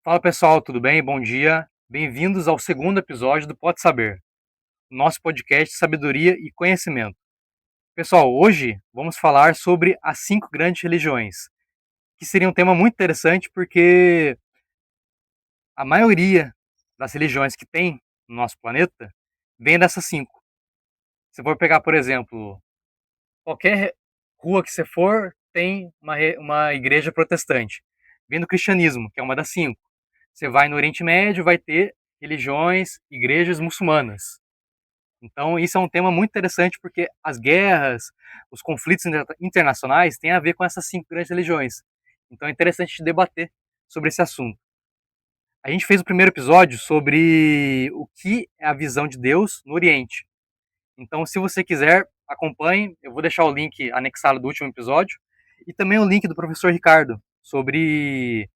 Fala pessoal, tudo bem? Bom dia. Bem-vindos ao segundo episódio do Pode Saber, nosso podcast de sabedoria e conhecimento. Pessoal, hoje vamos falar sobre as 5 grandes religiões, que seria um tema muito interessante porque a maioria das religiões que tem no nosso planeta vem dessas 5. Se for pegar, por exemplo, qualquer rua que você for, tem uma igreja protestante. Vem do cristianismo, que é uma das 5. Você vai no Oriente Médio, vai ter religiões, igrejas muçulmanas. Então, isso é um tema muito interessante porque as guerras, os conflitos internacionais têm a ver com essas 5 grandes religiões. Então, é interessante debater sobre esse assunto. A gente fez o primeiro episódio sobre o que é a visão de Deus no Oriente. Então, se você quiser, acompanhe. Eu vou deixar o link anexado do último episódio e também o link do professor Ricardo sobre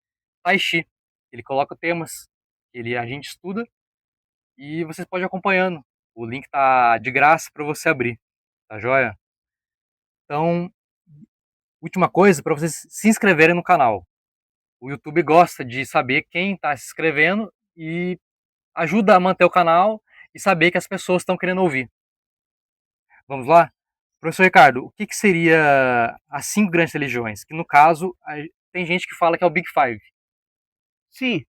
Tai Chi. Ele coloca temas que a gente estuda e você pode ir acompanhando. O link tá de graça para você abrir, tá joia? Então, última coisa, para vocês se inscreverem no canal. O YouTube gosta de saber quem está se inscrevendo e ajuda a manter o canal e saber que as pessoas estão querendo ouvir. Vamos lá? Professor Ricardo, o que seria as 5 grandes religiões? Que no caso, tem gente que fala que é o Big Five. Sim,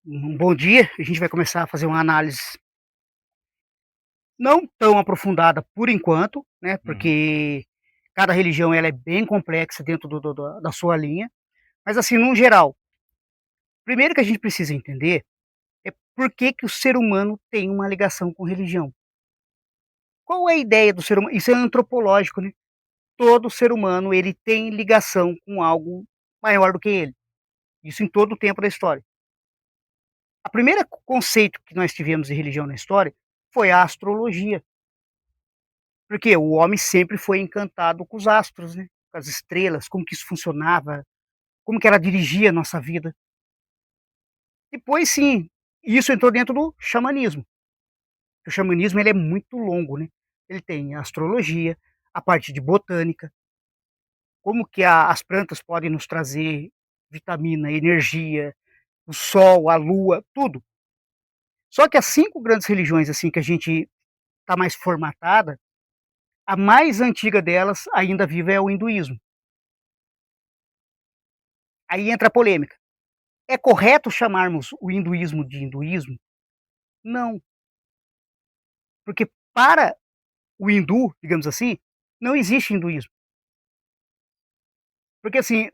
um bom dia. A gente vai começar a fazer uma análise não tão aprofundada por enquanto, né, Uhum. porque cada religião ela é bem complexa dentro da sua linha, mas assim, num geral, primeiro que a gente precisa entender é por que que o ser humano tem uma ligação com religião. Qual é a ideia do ser humano? Isso é antropológico, né. Todo ser humano ele tem ligação com algo maior do que ele, isso em todo o tempo da história. A primeira conceito que nós tivemos de religião na história foi a astrologia. Porque o homem sempre foi encantado com os astros, né, com as estrelas, como que isso funcionava, como que ela dirigia a nossa vida. Depois sim, isso entrou dentro do xamanismo. O xamanismo ele é muito longo, né, ele tem a astrologia, a parte de botânica, como que a as plantas podem nos trazer vitamina, energia, o sol, a lua, tudo. Só que as 5 grandes religiões, assim, que a gente está mais formatada, a mais antiga delas ainda viva é o hinduísmo. Aí entra a polêmica. É correto chamarmos o hinduísmo de hinduísmo? Não, porque para o hindu, digamos assim, não existe hinduísmo. Porque assim,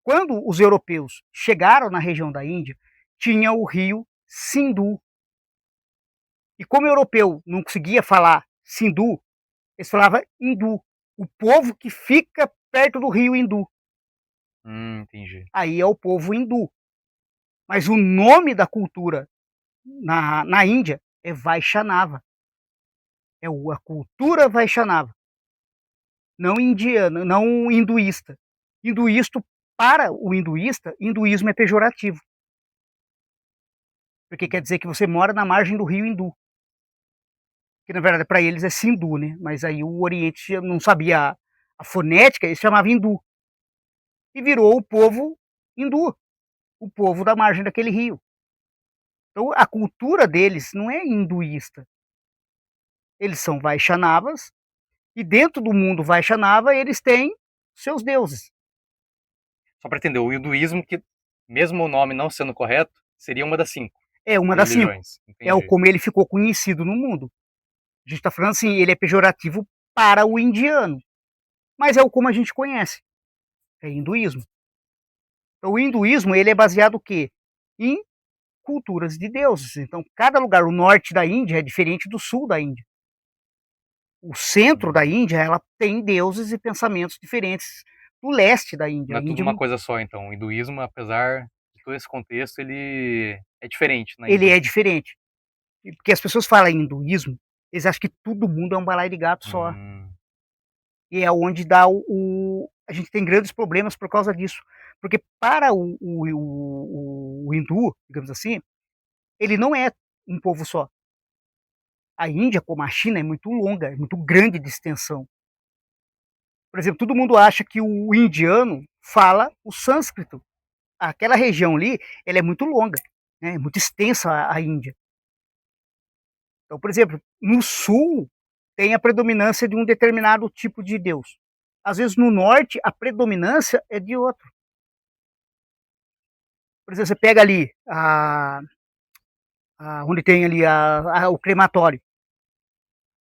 quando os europeus chegaram na região da Índia, tinha o rio Sindu. E como o europeu não conseguia falar Sindu, eles falavam hindu, o povo que fica perto do rio Hindu. Entendi. Aí é o povo hindu. Mas o nome da cultura na Índia é Vaishnava. É a cultura Vaishnava, não indiana, não hinduísta. Hinduísta, para o hinduísta, hinduísmo é pejorativo, porque quer dizer que você mora na margem do rio Hindu, que na verdade para eles é Sindu, né, mas aí o Oriente não sabia a fonética, eles chamavam Hindu, e virou o povo hindu, o povo da margem daquele rio. Então a cultura deles não é hinduísta, eles são Vaishnavas, e dentro do mundo Vaishnava eles têm seus deuses. Só para entender, o hinduísmo, que mesmo o nome não sendo correto, seria uma das 5 É uma das 5. religiões. É o Entendi. como ele ficou conhecido no mundo. A gente está falando assim, ele é pejorativo para o indiano, mas é o como a gente conhece, é hinduísmo. Então o hinduísmo ele é baseado o quê? Em culturas de deuses. Então cada lugar, o norte da Índia é diferente do sul da Índia. O centro da Hum. Índia, ela tem deuses e pensamentos diferentes do leste da Índia. Não A é tudo Índia uma coisa só, então. O hinduísmo, apesar de todo esse contexto, ele é diferente na ele Índia. é diferente. Porque as pessoas falam em hinduísmo, eles acham que todo mundo é um balaio de gato só. Hum, E é onde dá a gente tem grandes problemas por causa disso. Porque para o hindu, digamos assim, ele não é um povo só. A Índia, como a China, é muito longa, é muito grande de extensão. Por exemplo, todo mundo acha que o indiano fala o sânscrito. aquela região ali, ela é muito longa, né, é muito extensa a Índia. Então, por exemplo, no sul tem a predominância de um determinado tipo de deus. Às vezes no norte a predominância é de outro. Por exemplo, você pega ali onde tem ali o crematório,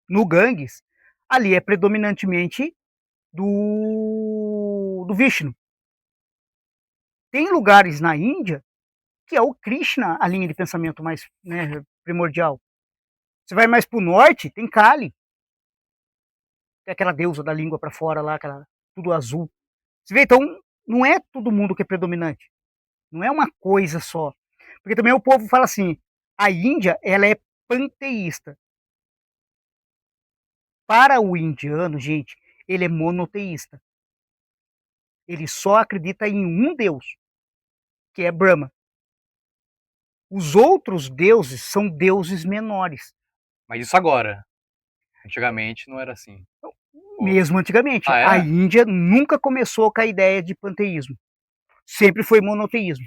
no Ganges, ali é predominantemente do Vishnu. Tem lugares na Índia que é o Krishna a linha de pensamento mais, né, primordial. Você vai mais para o norte, tem Kali, que é aquela deusa da língua para fora lá, aquela, tudo azul. Você vê, então, não é todo mundo que é predominante, não é uma coisa só. Porque também o povo fala assim, a Índia, ela é panteísta. Para o indiano, gente, ele é monoteísta. Ele só acredita em um deus, que é Brahma. Os outros deuses são deuses menores. Mas isso agora. Antigamente não era assim. Pô. Mesmo antigamente, Ah, a é? Índia nunca começou com a ideia de panteísmo. Sempre foi monoteísmo.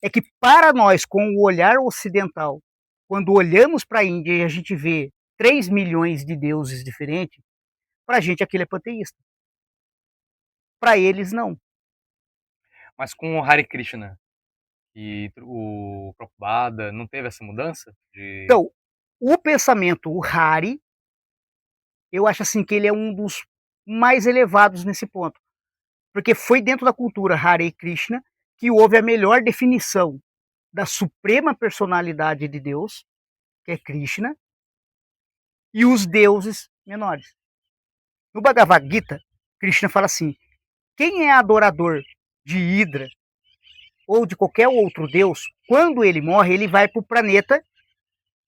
É que para nós, com o olhar ocidental, quando olhamos para a Índia e a gente vê 3 milhões de deuses diferentes, para a gente aquilo é panteísta. Para eles, não. Mas com o Hare Krishna e o Prabhupada, não teve essa mudança? Então, o pensamento, o Hari, eu acho assim que ele é um dos mais elevados nesse ponto. Porque foi dentro da cultura Hare Krishna que houve a melhor definição da suprema personalidade de Deus, que é Krishna, e os deuses menores. No Bhagavad Gita, Krishna fala assim: quem é adorador de Hidra ou de qualquer outro deus, quando ele morre, ele vai para o planeta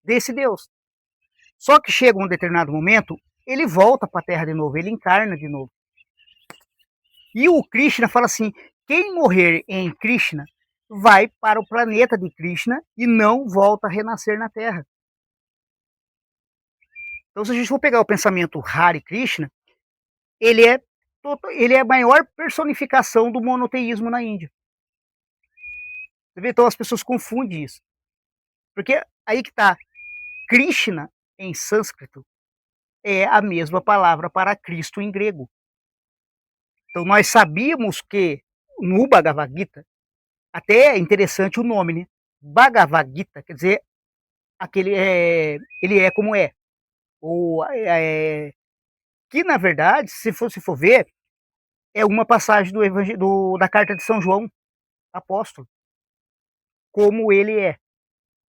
desse deus. Só que chega um determinado momento, ele volta para a Terra de novo, ele encarna de novo. E o Krishna fala assim: quem morrer em Krishna vai para o planeta de Krishna e não volta a renascer na Terra. Então, se a gente for pegar o pensamento Hare Krishna, ele é, ele é a maior personificação do monoteísmo na Índia. Você vê? Então as pessoas confundem isso. Porque aí que está, Krishna em sânscrito é a mesma palavra para Cristo em grego. Então nós sabíamos que no Bhagavad Gita, até é interessante o nome, né? Bhagavad Gita, quer dizer, aquele ele é como é. Ou, que na verdade, se for ver, é uma passagem da carta de São João, apóstolo, como ele é.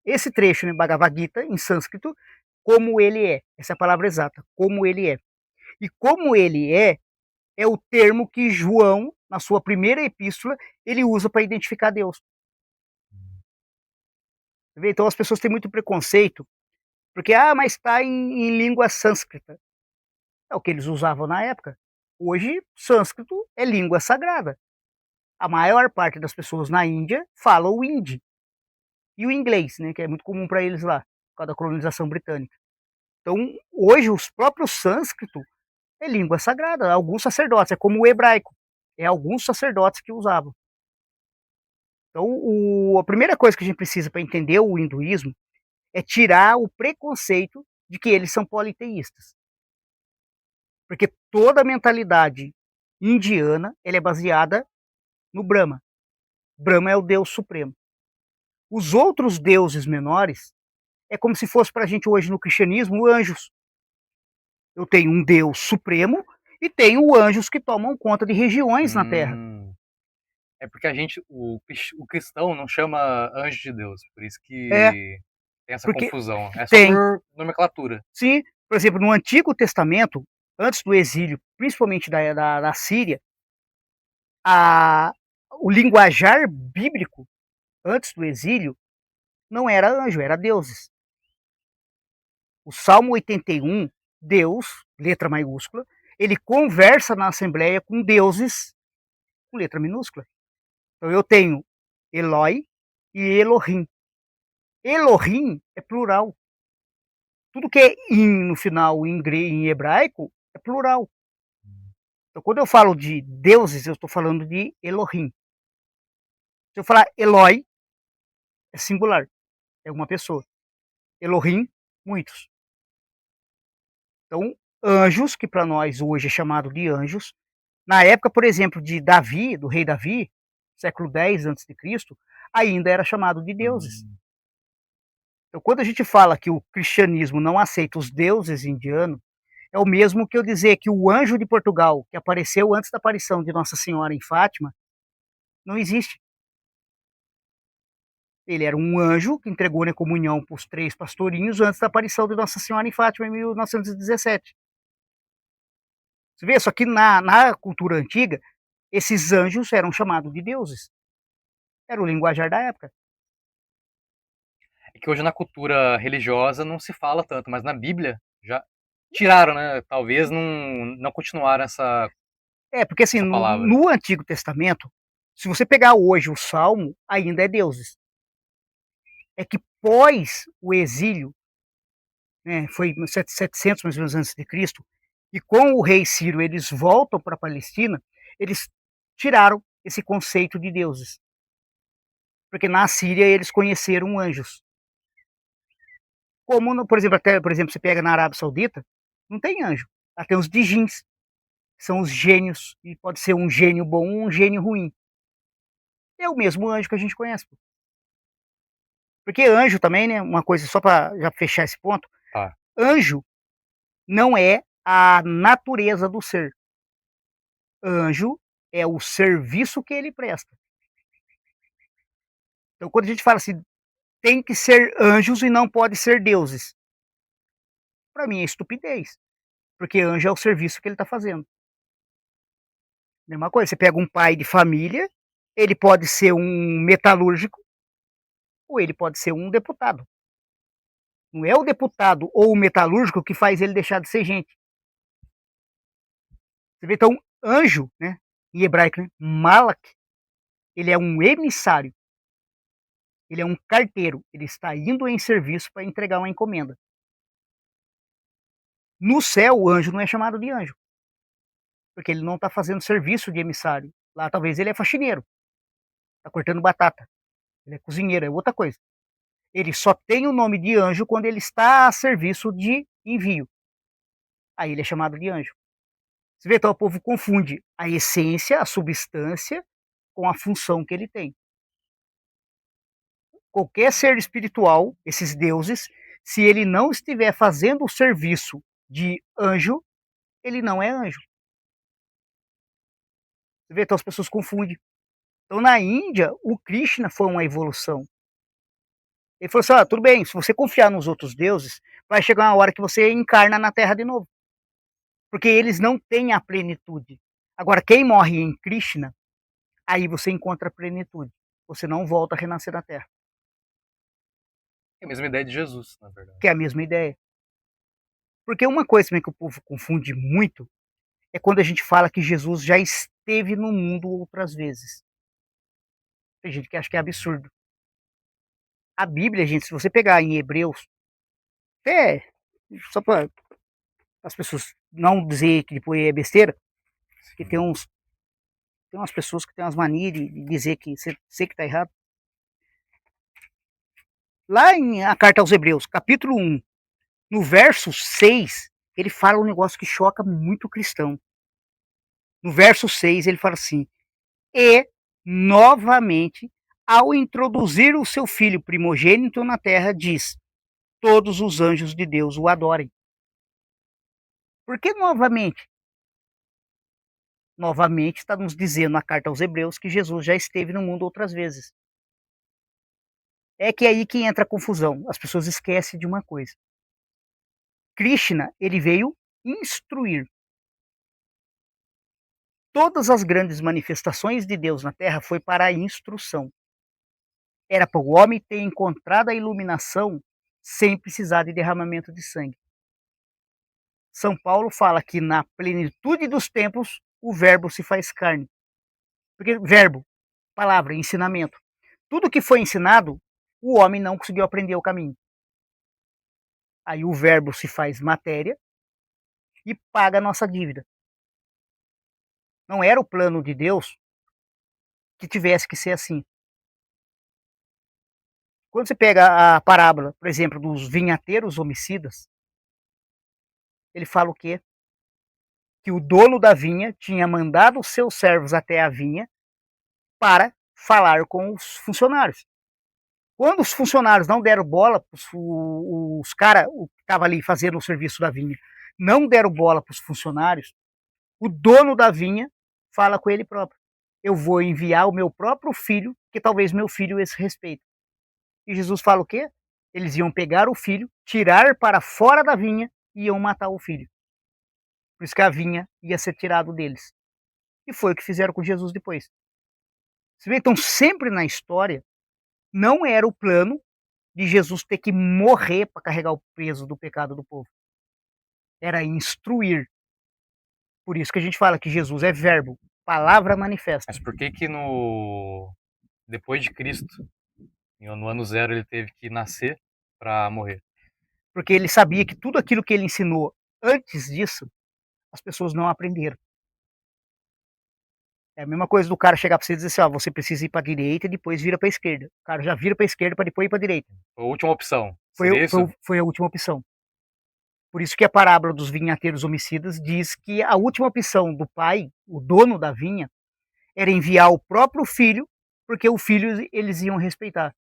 Esse trecho, né, Bhagavad Gita, em sânscrito, como ele é. Essa é a palavra exata, como ele é. E como ele é o termo que João, na sua primeira epístola, ele usa para identificar Deus. Então as pessoas têm muito preconceito, porque, mas está em língua sânscrita. É o que eles usavam na época. Hoje, sânscrito é língua sagrada. A maior parte das pessoas na Índia fala o hindi. E o inglês, né, que é muito comum para eles lá, por causa da colonização britânica. Então, hoje, os próprios sânscrito é língua sagrada. Alguns sacerdotes, é como o hebraico. É alguns sacerdotes que usavam. Então, a primeira coisa que a gente precisa para entender o hinduísmo é tirar o preconceito de que eles são politeístas. Porque toda a mentalidade indiana ela é baseada no Brahma. Brahma é o Deus supremo. Os outros deuses menores é como se fosse para a gente hoje no cristianismo anjos. Eu tenho um Deus supremo e tenho anjos que tomam conta de regiões na Terra. É porque o cristão não chama anjo de Deus, por isso É, que tem essa porque confusão. É só tem. por nomenclatura. Sim, por exemplo, no Antigo Testamento, antes do exílio, principalmente da Síria, a, o linguajar bíblico, antes do exílio, não era anjo, era deuses. O Salmo 81, Deus, letra maiúscula, ele conversa na Assembleia com deuses com letra minúscula. Então eu tenho Eloi e Elohim. Elohim é plural. Tudo que é in no final em hebraico é plural. Então quando eu falo de deuses, eu estou falando de Elohim. Se eu falar Eloi, é singular, é uma pessoa. Elohim, muitos. Então, anjos, que para nós hoje é chamado de anjos, na época, por exemplo, de Davi, do rei Davi, século X antes de Cristo, ainda era chamado de deuses. Então, quando a gente fala que o cristianismo não aceita os deuses indianos, é o mesmo que eu dizer que o anjo de Portugal, que apareceu antes da aparição de Nossa Senhora em Fátima, não existe. Ele era um anjo que entregou na comunhão para os 3 pastorinhos antes da aparição de Nossa Senhora em Fátima em 1917. Você vê, só que na cultura antiga, esses anjos eram chamados de deuses. Era o linguajar da época. É que hoje na cultura religiosa não se fala tanto, mas na Bíblia já tiraram, né? Talvez não continuaram Porque assim, essa no, palavra. no Antigo Testamento, se você pegar hoje o Salmo, ainda é deuses. É que pós o exílio, né, foi 700 mais ou menos antes de Cristo, e com o rei Ciro eles voltam para a Palestina, eles tiraram esse conceito de deuses. Porque na Síria eles conheceram anjos. Como, por exemplo, até, por exemplo, você pega na Arábia Saudita, não tem anjo. Lá tem os djinns, que são os gênios, e pode ser um gênio bom ou um gênio ruim. É o mesmo anjo que a gente conhece. Porque anjo também, né, uma coisa só para já fechar esse ponto, Tá. anjo não é a natureza do ser. Anjo é o serviço que ele presta. Então, quando a gente fala assim, tem que ser anjos e não pode ser deuses, para mim é estupidez, porque anjo é o serviço que ele está fazendo. Mesma coisa, você pega um pai de família, ele pode ser um metalúrgico ou ele pode ser um deputado. Não é o deputado ou o metalúrgico que faz ele deixar de ser gente. Você vê, então, anjo, né, em hebraico, né, malak, ele é um emissário, ele é um carteiro, ele está indo em serviço para entregar uma encomenda. No céu, o anjo não é chamado de anjo, porque ele não está fazendo serviço de emissário. Lá talvez ele é faxineiro, está cortando batata, ele é cozinheiro, é outra coisa. Ele só tem o nome de anjo quando ele está a serviço de envio. Aí ele é chamado de anjo. Você vê, então o povo confunde a essência, a substância, com a função que ele tem. Qualquer ser espiritual, esses deuses, se ele não estiver fazendo o serviço de anjo, ele não é anjo. Você vê, então as pessoas confundem. Então na Índia, o Krishna foi uma evolução. Ele falou assim, tudo bem, se você confiar nos outros deuses, vai chegar uma hora que você encarna na Terra de novo. Porque eles não têm a plenitude. Agora, quem morre em Krishna, aí você encontra a plenitude. Você não volta a renascer na Terra. É a mesma ideia de Jesus, na verdade. Que é a mesma ideia. Porque uma coisa também que o povo confunde muito é quando a gente fala que Jesus já esteve no mundo outras vezes. Tem gente que acha que é absurdo. A Bíblia, gente, se você pegar em Hebreus, até só para as pessoas não dizer que depois é besteira, que tem umas pessoas que têm umas manias de dizer que você que está errado. Lá em a carta aos Hebreus, capítulo 1, no verso 6, ele fala um negócio que choca muito o cristão. No verso 6, ele fala assim: "E, novamente, ao introduzir o seu filho primogênito na terra, diz: todos os anjos de Deus o adorem." Por que novamente? Novamente está nos dizendo na carta aos Hebreus que Jesus já esteve no mundo outras vezes. É que é aí que entra a confusão. As pessoas esquecem de uma coisa. Krishna, ele veio instruir. Todas as grandes manifestações de Deus na Terra foi para a instrução. Era para o homem ter encontrado a iluminação sem precisar de derramamento de sangue. São Paulo fala que na plenitude dos tempos o verbo se faz carne. Porque verbo, palavra, ensinamento. Tudo que foi ensinado, o homem não conseguiu aprender o caminho. Aí o verbo se faz matéria e paga a nossa dívida. Não era o plano de Deus que tivesse que ser assim. Quando você pega a parábola, por exemplo, dos vinhateiros homicidas, ele fala o quê? Que o dono da vinha tinha mandado os seus servos até a vinha para falar com os funcionários. Quando os funcionários não deram bola, os caras, o que estava ali fazendo o serviço da vinha, não deram bola para os funcionários, o dono da vinha fala com ele próprio: eu vou enviar o meu próprio filho, que talvez meu filho esse respeito. E Jesus fala o quê? Eles iam pegar o filho, tirar para fora da vinha e iam matar o filho. Por isso que a vinha ia ser tirado deles. E foi o que fizeram com Jesus depois. Você vê, então, sempre na história, não era o plano de Jesus ter que morrer para carregar o peso do pecado do povo. Era instruir. Por isso que a gente fala que Jesus é verbo, palavra manifesta. Mas por que que depois de Cristo, no ano zero, ele teve que nascer para morrer? Porque ele sabia que tudo aquilo que ele ensinou antes disso, as pessoas não aprenderam. É a mesma coisa do cara chegar para você e dizer assim: ó, você precisa ir para a direita e depois vira para a esquerda. O cara já vira para a esquerda para depois ir para a direita. Foi a última opção. Foi, Seria isso? foi a última opção. Por isso que a parábola dos vinhateiros homicidas diz que a última opção do pai, o dono da vinha, era enviar o próprio filho, porque o filho eles iam respeitar.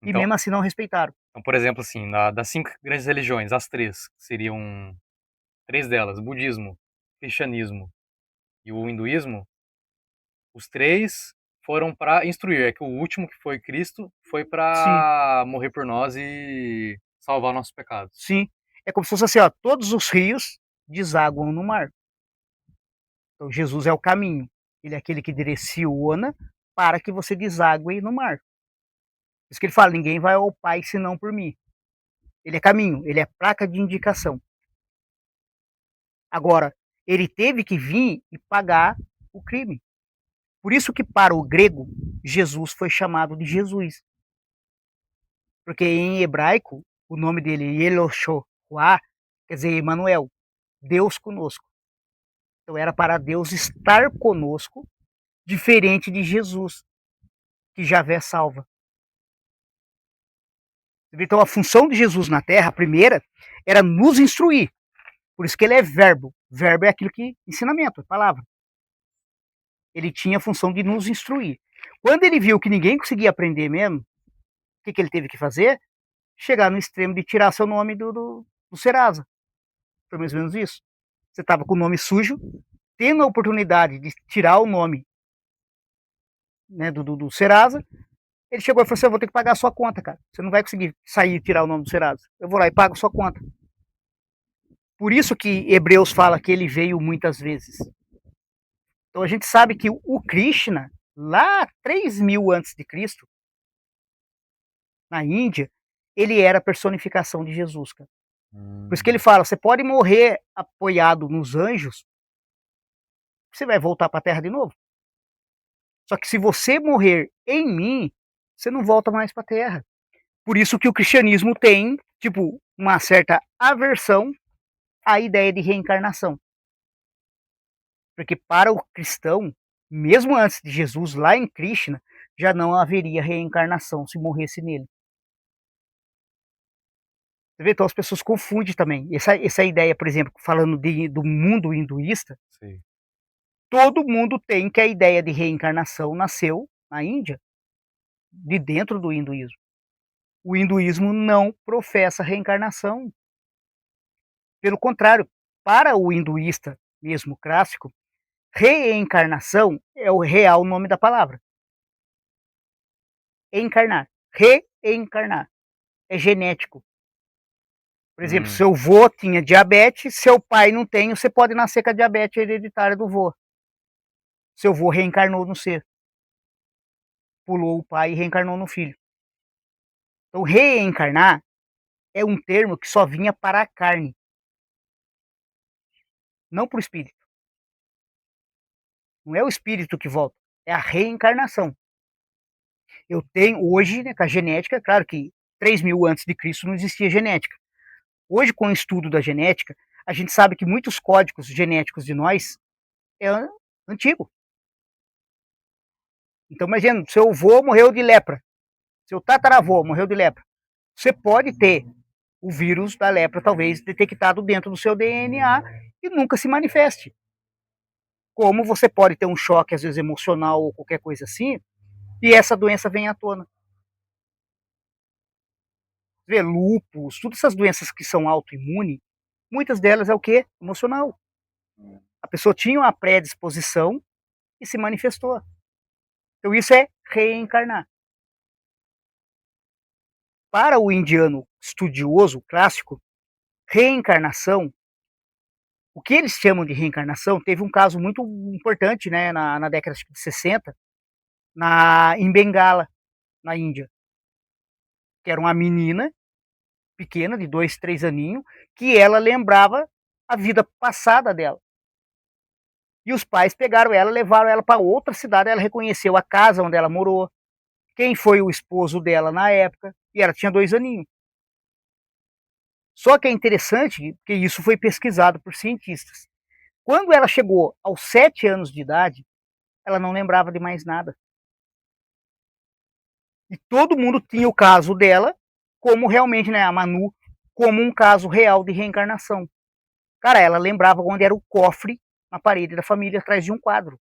E Então, mesmo assim não respeitaram. então, por exemplo, assim, das 5 grandes religiões, as três, que seriam três delas, budismo, cristianismo e o hinduísmo, os três foram para instruir. É que o último, que foi Cristo, foi Sim, para morrer por nós e salvar nossos pecados. sim. É como se fosse assim, ó, todos os rios desaguam no mar. Então Jesus é o caminho. Ele é aquele que direciona para que você desague no mar. Por isso que ele fala: ninguém vai ao Pai senão por mim. Ele é caminho, ele é placa de indicação. Agora, ele teve que vir e pagar o crime. Por isso que para o grego, Jesus foi chamado de Jesus. Porque em hebraico, o nome dele, Eloshua, quer dizer Emanuel, Deus conosco. Então era para Deus estar conosco, diferente de Jesus, que Javé salva. Então a função de Jesus na terra, a primeira, era nos instruir. Por isso que ele é verbo. Verbo é aquilo que, ensinamento, é palavra. Ele tinha a função de nos instruir. Quando ele viu que ninguém conseguia aprender mesmo, o que ele teve que fazer? Chegar no extremo de tirar seu nome do Serasa. Foi mais ou menos isso. Você estava com o nome sujo, tendo a oportunidade de tirar o nome, né, do Serasa, ele chegou e falou assim: eu vou ter que pagar a sua conta, cara. Você não vai conseguir sair e tirar o nome do Serasa. Eu vou lá e pago a sua conta. Por isso que Hebreus fala que ele veio muitas vezes. Então a gente sabe que o Krishna, lá 3.000 antes de Cristo, na Índia, ele era a personificação de Jesus, cara. Por isso que ele fala: você pode morrer apoiado nos anjos, você vai voltar para a terra de novo. Só que se você morrer em mim, você não volta mais para a terra. Por isso que o cristianismo tem, tipo, uma certa aversão à ideia de reencarnação. Porque para o cristão, mesmo antes de Jesus, lá em Krishna, já não haveria reencarnação se morresse nele. Você vê? Então as pessoas confundem também. Essa ideia, por exemplo, falando do mundo hinduísta, Sim. todo mundo tem que a ideia de reencarnação nasceu na Índia, de dentro do hinduísmo. O hinduísmo não professa reencarnação. Pelo contrário, para o hinduísta mesmo clássico, reencarnação é o real nome da palavra. Encarnar. Reencarnar. É genético. Por exemplo, seu vô tinha diabetes, seu pai não tem, você pode nascer com a diabetes hereditária do vô. Seu vô reencarnou no ser. Pulou o pai e reencarnou no filho. Então, reencarnar é um termo que só vinha para a carne, não para o espírito. Não é o espírito que volta, é a reencarnação. Eu tenho hoje, né, com a genética, claro que 3.000 antes de Cristo não existia genética. Hoje, com o estudo da genética, a gente sabe que muitos códigos genéticos de nós é antigo. Então, imagina, seu avô morreu de lepra. Seu tataravô morreu de lepra. Você pode ter o vírus da lepra, talvez, detectado dentro do seu DNA e nunca se manifeste. Como você pode ter um choque, às vezes, emocional ou qualquer coisa assim, e essa doença vem à tona. Vê, lúpus, todas essas doenças que são autoimunes, muitas delas é o quê? Emocional. A pessoa tinha uma predisposição e se manifestou. Então isso é reencarnar. Para o indiano estudioso clássico, reencarnação, o que eles chamam de reencarnação, teve um caso muito importante, né, na década de 60, em Bengala, na Índia, que era uma menina pequena, de 2, 3 aninhos, que ela lembrava a vida passada dela. E os pais pegaram ela, levaram ela para outra cidade, ela reconheceu a casa onde ela morou, quem foi o esposo dela na época, e ela tinha 2 aninhos. Só que é interessante que isso foi pesquisado por cientistas. Quando ela chegou aos 7 anos de idade, ela não lembrava de mais nada. E todo mundo tinha o caso dela como realmente, né, a Manu, como um caso real de reencarnação. Cara, ela lembrava onde era o cofre na parede da família, atrás de um quadro.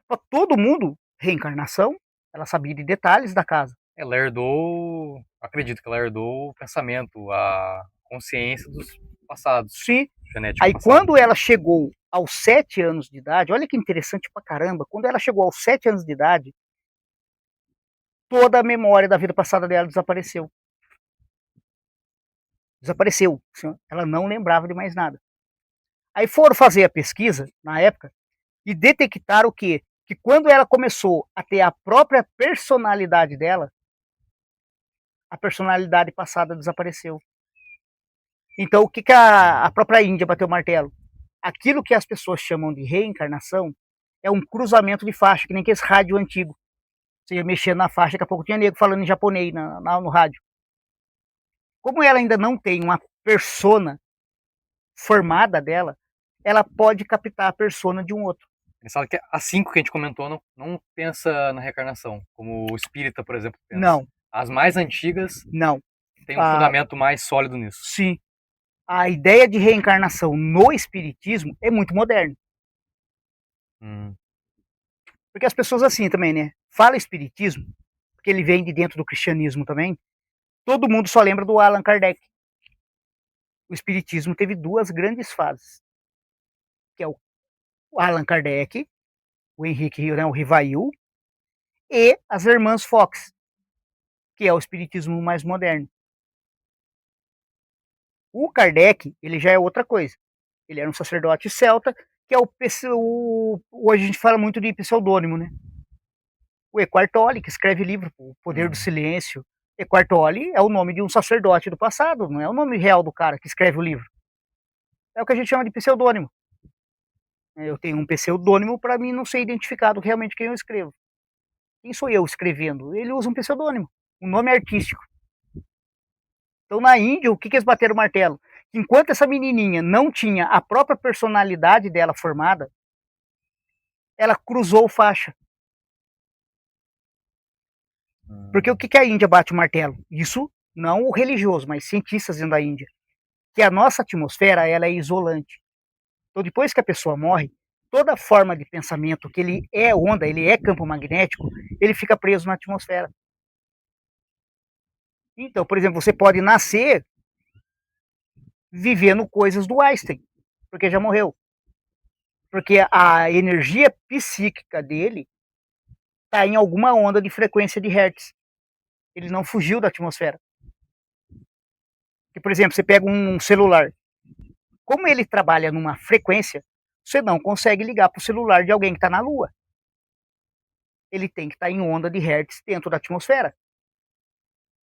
Pra todo mundo, reencarnação, ela sabia de detalhes da casa. Ela herdou, acredito que ela herdou o pensamento, a consciência dos passados, Sim. genético Aí passado. quando ela chegou aos 7 anos de idade, olha que interessante pra caramba, quando ela chegou aos 7 anos de idade, toda a memória da vida passada dela desapareceu. Desapareceu. Ela não lembrava de mais nada. Aí foram fazer a pesquisa, na época, e detectaram o quê? Que quando ela começou a ter a própria personalidade dela, a personalidade passada desapareceu. Então, o que, que a própria Índia bateu o martelo? Aquilo que as pessoas chamam de reencarnação é um cruzamento de faixa, que nem aquele rádio antigo. Você ia mexendo na faixa, daqui a pouco tinha nego falando em japonês no rádio. Como ela ainda não tem uma persona formada dela, ela pode captar a persona de um outro. Eles falam que as 5 que a gente comentou não pensa na reencarnação, como o espírita, por exemplo, pensa. Não. As mais antigas não. têm um fundamento mais sólido nisso. Sim. A ideia de reencarnação no espiritismo é muito moderna. Porque as pessoas assim também, né? Fala espiritismo, porque ele vem de dentro do cristianismo também. Todo mundo só lembra do Allan Kardec. O espiritismo teve 2 grandes fases, que é o Allan Kardec, o Henrique, né, o Rivail, e as irmãs Fox, que é o espiritismo mais moderno. O Kardec, ele já é outra coisa. Ele era um sacerdote celta, que é hoje a gente fala muito de pseudônimo, né? O Eckhart Tolle, que escreve livro, O Poder do Silêncio. Eckhart Tolle é o nome de um sacerdote do passado, não é o nome real do cara que escreve o livro. É o que a gente chama de pseudônimo. Eu tenho um pseudônimo para mim não ser identificado realmente quem eu escrevo. Quem sou eu escrevendo? Ele usa um pseudônimo, um nome artístico. Então, na Índia, o que eles bateram o martelo? Enquanto essa menininha não tinha a própria personalidade dela formada, ela cruzou faixa. Porque o que a Índia bate o martelo? Isso não o religioso, mas cientistas dentro da Índia. Que a nossa atmosfera ela é isolante. Então, depois que a pessoa morre, toda forma de pensamento que ele é onda, ele é campo magnético, ele fica preso na atmosfera. Então, por exemplo, você pode nascer vivendo coisas do Einstein, porque já morreu. Porque a energia psíquica dele está em alguma onda de frequência de Hertz. Ele não fugiu da atmosfera. Que, por exemplo, você pega um celular. Como ele trabalha numa frequência, você não consegue ligar para o celular de alguém que está na Lua. Ele tem que estar em onda de Hertz dentro da atmosfera.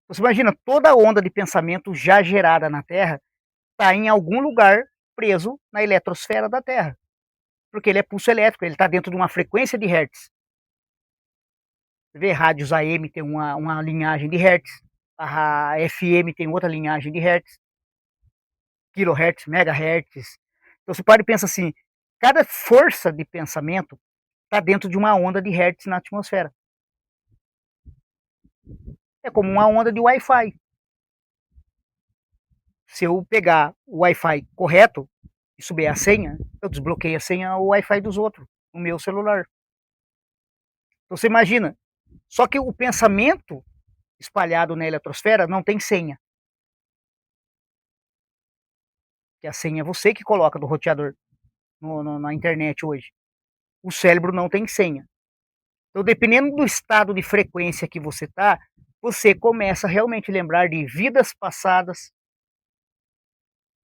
Você imagina, toda a onda de pensamento já gerada na Terra está em algum lugar preso na eletrosfera da Terra. Porque ele é pulso elétrico, ele está dentro de uma frequência de Hertz. Você vê, rádios AM tem uma linhagem de Hertz, a FM tem outra linhagem de Hertz, kilohertz, megahertz. Então você para e pensa assim, cada força de pensamento está dentro de uma onda de Hertz na atmosfera. É como uma onda de Wi-Fi. Se eu pegar o Wi-Fi correto e subir a senha, eu desbloqueio a senha o Wi-Fi dos outros no meu celular. Então você imagina, só que o pensamento espalhado na eletrosfera não tem senha. Que a senha é você que coloca do roteador na internet hoje. O cérebro não tem senha. Então, dependendo do estado de frequência que você está, você começa a realmente lembrar de vidas passadas,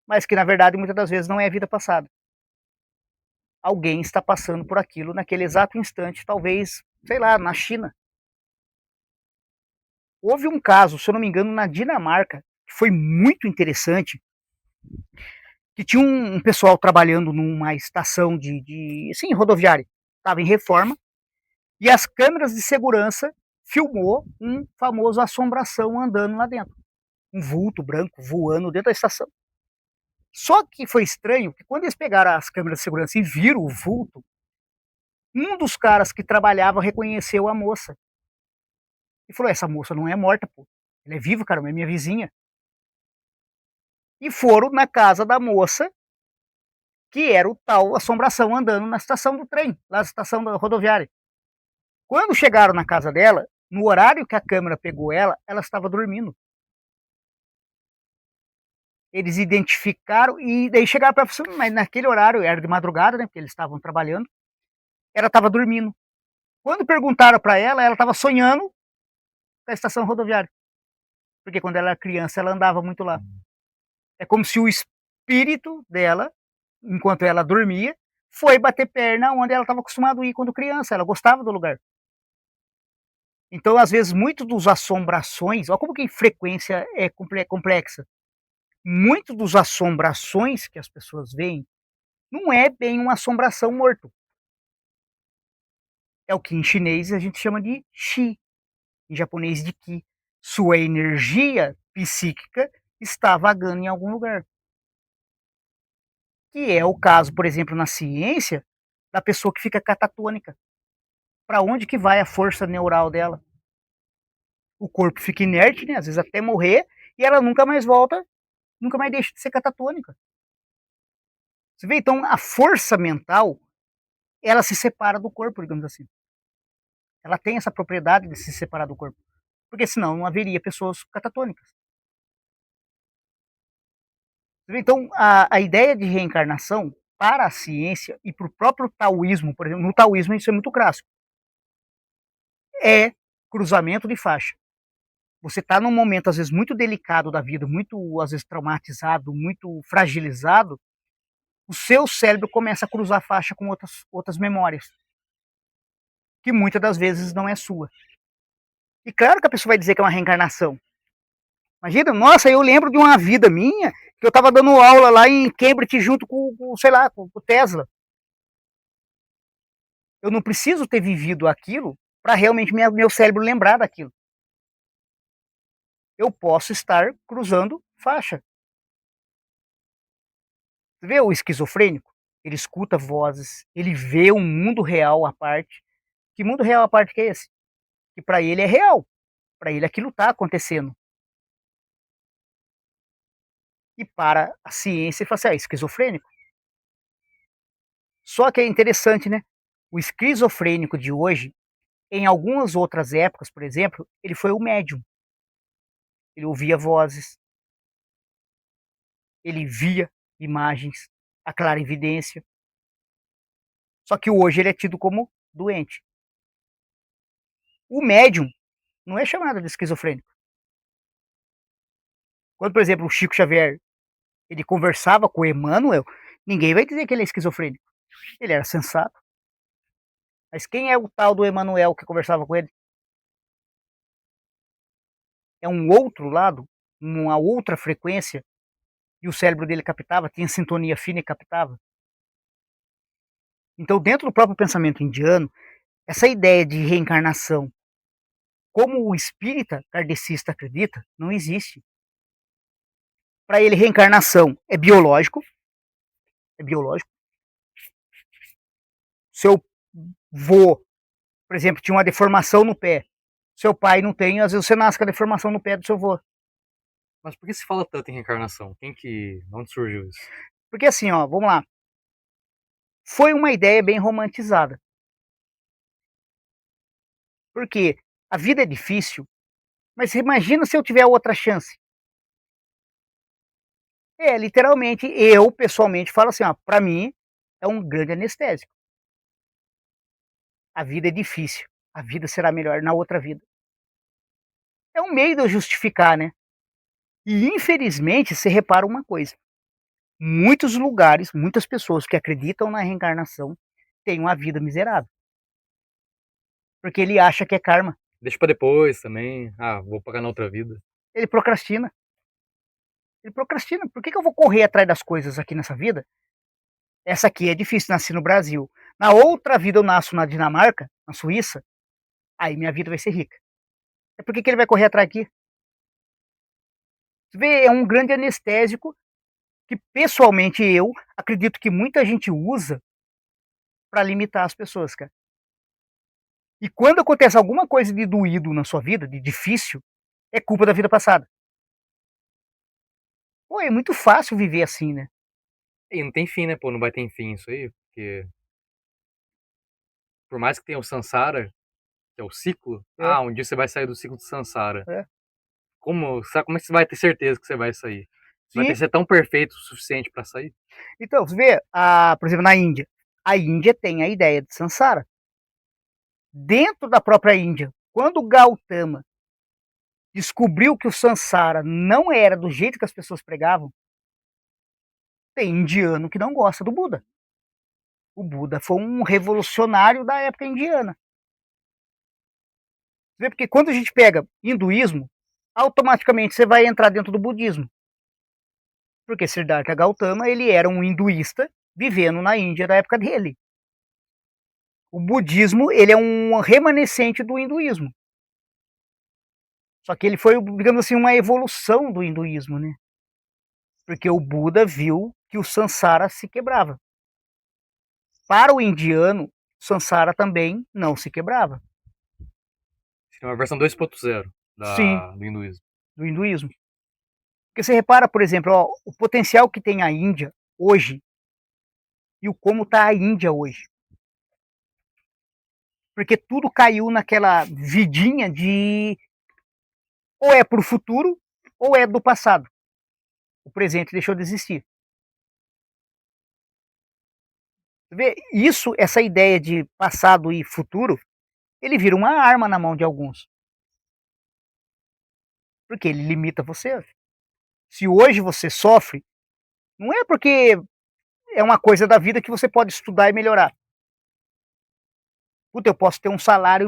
mas que na verdade muitas das vezes não é a vida passada. Alguém está passando por aquilo naquele exato instante, talvez, sei lá, na China. Houve um caso, se eu não me engano, na Dinamarca, que foi muito interessante, que tinha um pessoal trabalhando numa estação assim, rodoviária, estava em reforma, e as câmeras de segurança filmou um famoso assombração andando lá dentro. Um vulto branco voando dentro da estação. Só que foi estranho que quando eles pegaram as câmeras de segurança e viram o vulto, um dos caras que trabalhava reconheceu a moça. E falou, essa moça não é morta, pô. Ela é viva, cara, é minha vizinha. E foram na casa da moça, que era o tal assombração andando na estação do trem, lá na estação da rodoviária. Quando chegaram na casa dela, no horário que a câmera pegou ela, ela estava dormindo. Eles identificaram e daí chegaram para a mas naquele horário, era de madrugada, né, porque eles estavam trabalhando, ela estava dormindo. Quando perguntaram para ela estava sonhando com a estação rodoviária. Porque quando ela era criança, ela andava muito lá. É como se o espírito dela, enquanto ela dormia, foi bater perna onde ela estava acostumada a ir quando criança, ela gostava do lugar. Então, às vezes, muito dos assombrações, olha como que frequência é complexa. Muito dos assombrações que as pessoas veem não é bem uma assombração morto. É o que em chinês a gente chama de Qi, em japonês de Qi. Sua energia psíquica está vagando em algum lugar. Que é o caso, por exemplo, na ciência, da pessoa que fica catatônica. Para onde que vai a força neural dela? O corpo fica inerte, né, às vezes até morrer, e ela nunca mais volta, nunca mais deixa de ser catatônica. Você vê, então, a força mental, ela se separa do corpo, digamos assim. Ela tem essa propriedade de se separar do corpo, porque senão não haveria pessoas catatônicas. Você vê, então, a ideia de reencarnação, para a ciência e para o próprio taoísmo, por exemplo, no taoísmo isso é muito clássico, é cruzamento de faixa. Você está num momento, às vezes, muito delicado da vida, muito, às vezes, traumatizado, muito fragilizado, o seu cérebro começa a cruzar faixa com outras memórias, que muitas das vezes não é sua. E claro que a pessoa vai dizer que é uma reencarnação. Imagina, nossa, eu lembro de uma vida minha, que eu estava dando aula lá em Cambridge junto sei lá, com o Tesla. Eu não preciso ter vivido aquilo para realmente meu cérebro lembrar daquilo. Eu posso estar cruzando faixa. Você vê o esquizofrênico? Ele escuta vozes, ele vê um mundo real à parte. Que mundo real à parte que é esse? Que para ele é real. Para ele aquilo está acontecendo. E para a ciência ele fala assim, é esquizofrênico. Só que é interessante, né? O esquizofrênico de hoje, em algumas outras épocas, por exemplo, ele foi o médium. Ele ouvia vozes, ele via imagens, a clarividência. Só que hoje ele é tido como doente. O médium não é chamado de esquizofrênico. Quando, por exemplo, o Chico Xavier ele conversava com o Emmanuel, ninguém vai dizer que ele é esquizofrênico. Ele era sensato. Mas quem é o tal do Emmanuel que conversava com ele? É um outro lado, uma outra frequência, e o cérebro dele captava, tinha sintonia fina e captava. Então, dentro do próprio pensamento indiano, essa ideia de reencarnação, como o espírita kardecista acredita, não existe. Para ele, reencarnação é biológico, é biológico. Se eu vou, por exemplo, tinha uma deformação no pé, Seu pai não tem, às vezes você nasce com a deformação no pé do seu avô. Mas por que se fala tanto em reencarnação? Onde surgiu isso? Porque assim, ó, vamos lá. Foi uma ideia bem romantizada. Porque a vida é difícil, mas imagina se eu tiver outra chance. Literalmente, eu pessoalmente falo assim, ó, pra mim é um grande anestésico. A vida é difícil, a vida será melhor na outra vida. É um meio de eu justificar, né? E infelizmente, você repara uma coisa, muitos lugares, muitas pessoas que acreditam na reencarnação têm uma vida miserável. Porque ele acha que é karma, Deixa pra depois também. Ah, vou pagar na outra vida. ele procrastina. Ele procrastina. Por que que eu vou correr atrás das coisas aqui nessa vida? Essa aqui é difícil, nasci no Brasil. Na outra vida eu nasço na Dinamarca, na Suíça, aí minha vida vai ser rica. É por que que ele vai correr atrás aqui? Você vê, é um grande anestésico que pessoalmente eu acredito que muita gente usa para limitar as pessoas, cara. E quando acontece alguma coisa de doído na sua vida, de difícil, é culpa da vida passada. Pô, é muito fácil viver assim, né? E não tem fim, né, pô? Não vai ter fim isso aí, porque por mais que tenha o Sansara, que é o ciclo, É, um dia você vai sair do ciclo do Sansara. é. Como é que você vai ter certeza que você vai sair? Vai ter Sim. que ser tão perfeito o suficiente pra sair? Então, você vê, por exemplo, na Índia. A Índia tem a ideia de Sansara. Dentro da própria Índia, quando Gautama descobriu que o Sansara não era do jeito que as pessoas pregavam, tem indiano que não gosta do Buda. O Buda foi um revolucionário da época indiana. Porque quando a gente pega hinduísmo, automaticamente você vai entrar dentro do budismo. Porque Siddhartha Gautama, ele era um hinduísta vivendo na Índia da época dele. O budismo, ele é um remanescente do hinduísmo. Só que ele foi, digamos assim, uma evolução do hinduísmo, né? Porque o Buda viu que o Sansara se quebrava. Para o indiano, Sansara também não se quebrava. Seria uma versão 2.0 Sim, do hinduísmo. do hinduísmo. Porque você repara, por exemplo, ó, o potencial que tem a Índia hoje e o como está a Índia hoje. Porque tudo caiu naquela vidinha de ou é para o futuro ou é do passado. O presente deixou de existir. Você vê, isso, essa ideia de passado e futuro, ele vira uma arma na mão de alguns. Porque ele limita você. Se hoje você sofre, não é porque é uma coisa da vida que você pode estudar e melhorar. Puta, eu posso ter um salário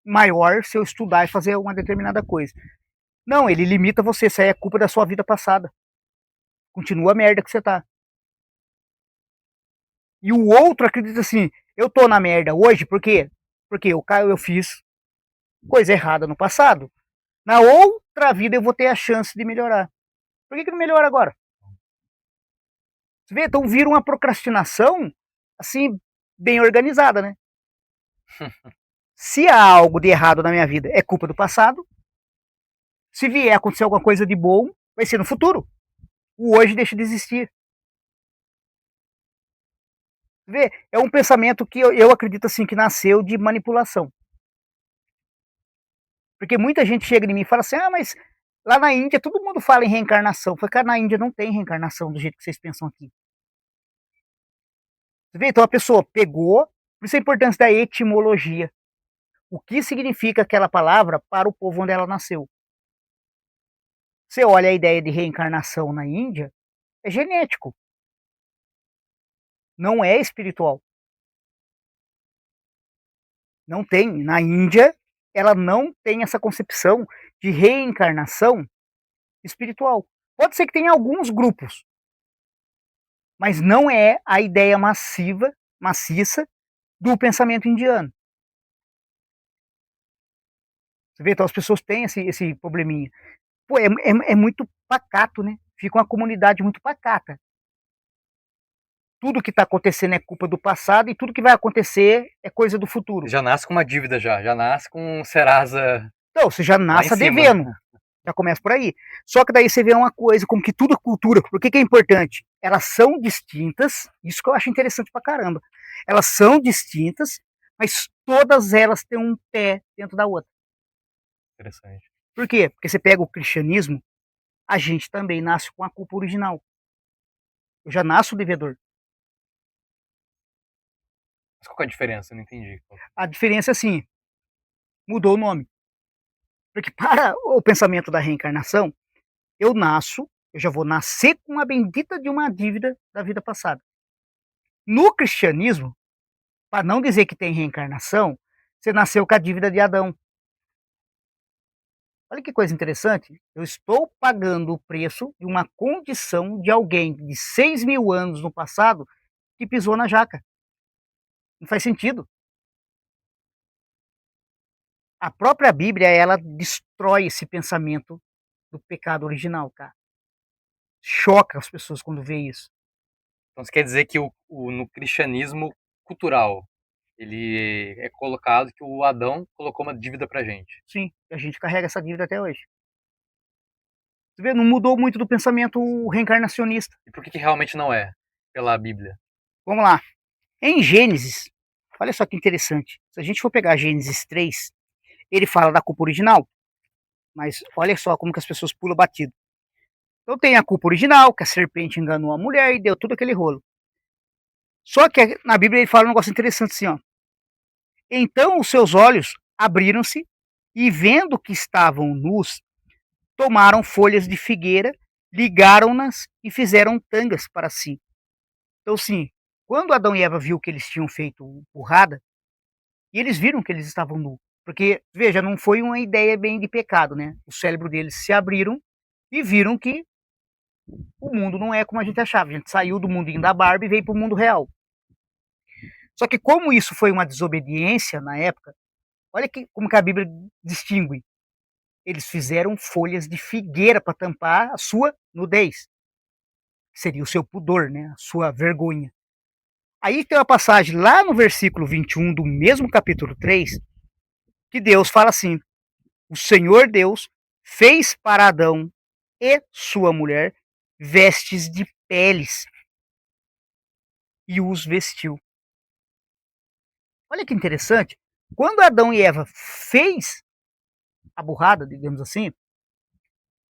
maior se eu estudar e fazer uma determinada coisa. Não, ele limita você, isso aí é culpa da sua vida passada. Continua a merda que você tá. E o outro acredita assim, eu tô na merda hoje, por quê? Porque eu fiz coisa errada no passado. Na outra vida eu vou ter a chance de melhorar. Por que não melhora agora? Você vê? Então vira uma procrastinação, assim, bem organizada, né? Se há algo de errado na minha vida, é culpa do passado. Se vier acontecer alguma coisa de bom, vai ser no futuro. O hoje deixa de existir. Vê? É um pensamento que eu acredito assim que nasceu de manipulação. Porque muita gente chega em mim e fala assim: ah, mas lá na Índia todo mundo fala em reencarnação. Eu falei, cara, na Índia não tem reencarnação do jeito que vocês pensam aqui. Você vê? Então a pessoa pegou, por isso a importância da etimologia. O que significa aquela palavra para o povo onde ela nasceu? Você olha a ideia de reencarnação na Índia, é genético, não é espiritual. Não tem. Na Índia, ela não tem essa concepção de reencarnação espiritual. Pode ser que tenha alguns grupos, mas não é a ideia maciça do pensamento indiano. Você vê, então as pessoas têm esse probleminha. Pô, é muito pacato, né? Fica uma comunidade muito pacata. tudo que está acontecendo é culpa do passado e tudo que vai acontecer é coisa do futuro. Já nasce com uma dívida já nasce com um Serasa Então, você já lá em nasce cima. devendo. Já começa por aí. Só que daí você vê uma coisa, como que tudo é cultura. Por que é importante? Elas são distintas, isso que eu acho interessante pra caramba. Elas são distintas, mas todas elas têm um pé dentro da outra. Interessante. Por quê? Porque você pega o cristianismo, a gente também nasce com a culpa original. Eu já nasço devedor. Mas qual que é a diferença? Eu não entendi. A diferença é assim, mudou o nome. Porque para o pensamento da reencarnação, eu nasço, eu já vou nascer com a bendita de uma dívida da vida passada. No cristianismo, para não dizer que tem reencarnação, você nasceu com a dívida de Adão. Olha que coisa interessante. Eu estou pagando o preço de uma condição de alguém de 6.000 anos no passado que pisou na jaca. Não faz sentido. A própria Bíblia, ela destrói esse pensamento do pecado original, cara. Choca as pessoas quando vê isso. Então você quer dizer que no cristianismo cultural, ele é colocado que o Adão colocou uma dívida pra gente. Sim, a gente carrega essa dívida até hoje. Você vê, não mudou muito do pensamento reencarnacionista. E por que realmente não é? Pela Bíblia. Vamos lá. Em Gênesis, olha só que interessante. Se a gente for pegar Gênesis 3, ele fala da culpa original. Mas olha só como que as pessoas pulam batido. Então tem a culpa original, que a serpente enganou a mulher e deu tudo aquele rolo. Só que na Bíblia ele fala um negócio interessante assim, ó. Então os seus olhos abriram-se e vendo que estavam nus, tomaram folhas de figueira, ligaram-nas e fizeram tangas para si. Então sim, quando Adão e Eva viu que eles tinham feito burrada, e eles viram que eles estavam nus, porque veja, não foi uma ideia bem de pecado, né? O cérebro deles se abriram e viram que o mundo não é como a gente achava. A gente saiu do mundinho da Barbie e veio para o mundo real. Só que como isso foi uma desobediência na época, olha como que a Bíblia distingue. Eles fizeram folhas de figueira para tampar a sua nudez. Seria o seu pudor, né? A sua vergonha. Aí tem uma passagem lá no versículo 21 do mesmo capítulo 3, que Deus fala assim: o Senhor Deus fez para Adão e sua mulher vestes de peles e os vestiu. Olha que interessante. Quando Adão e Eva fez a burrada, digamos assim,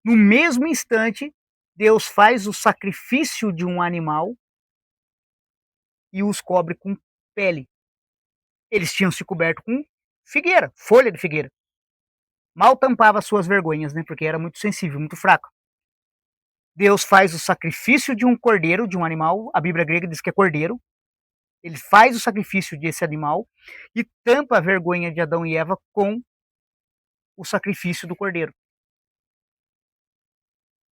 no mesmo instante, Deus faz o sacrifício de um animal e os cobre com pele. Eles tinham se coberto com figueira, folha de figueira. Mal tampava suas vergonhas, né? Porque era muito sensível, muito fraco. Deus faz o sacrifício de um cordeiro, de um animal. A Bíblia grega diz que é cordeiro. Ele faz o sacrifício desse animal e tampa a vergonha de Adão e Eva com o sacrifício do cordeiro.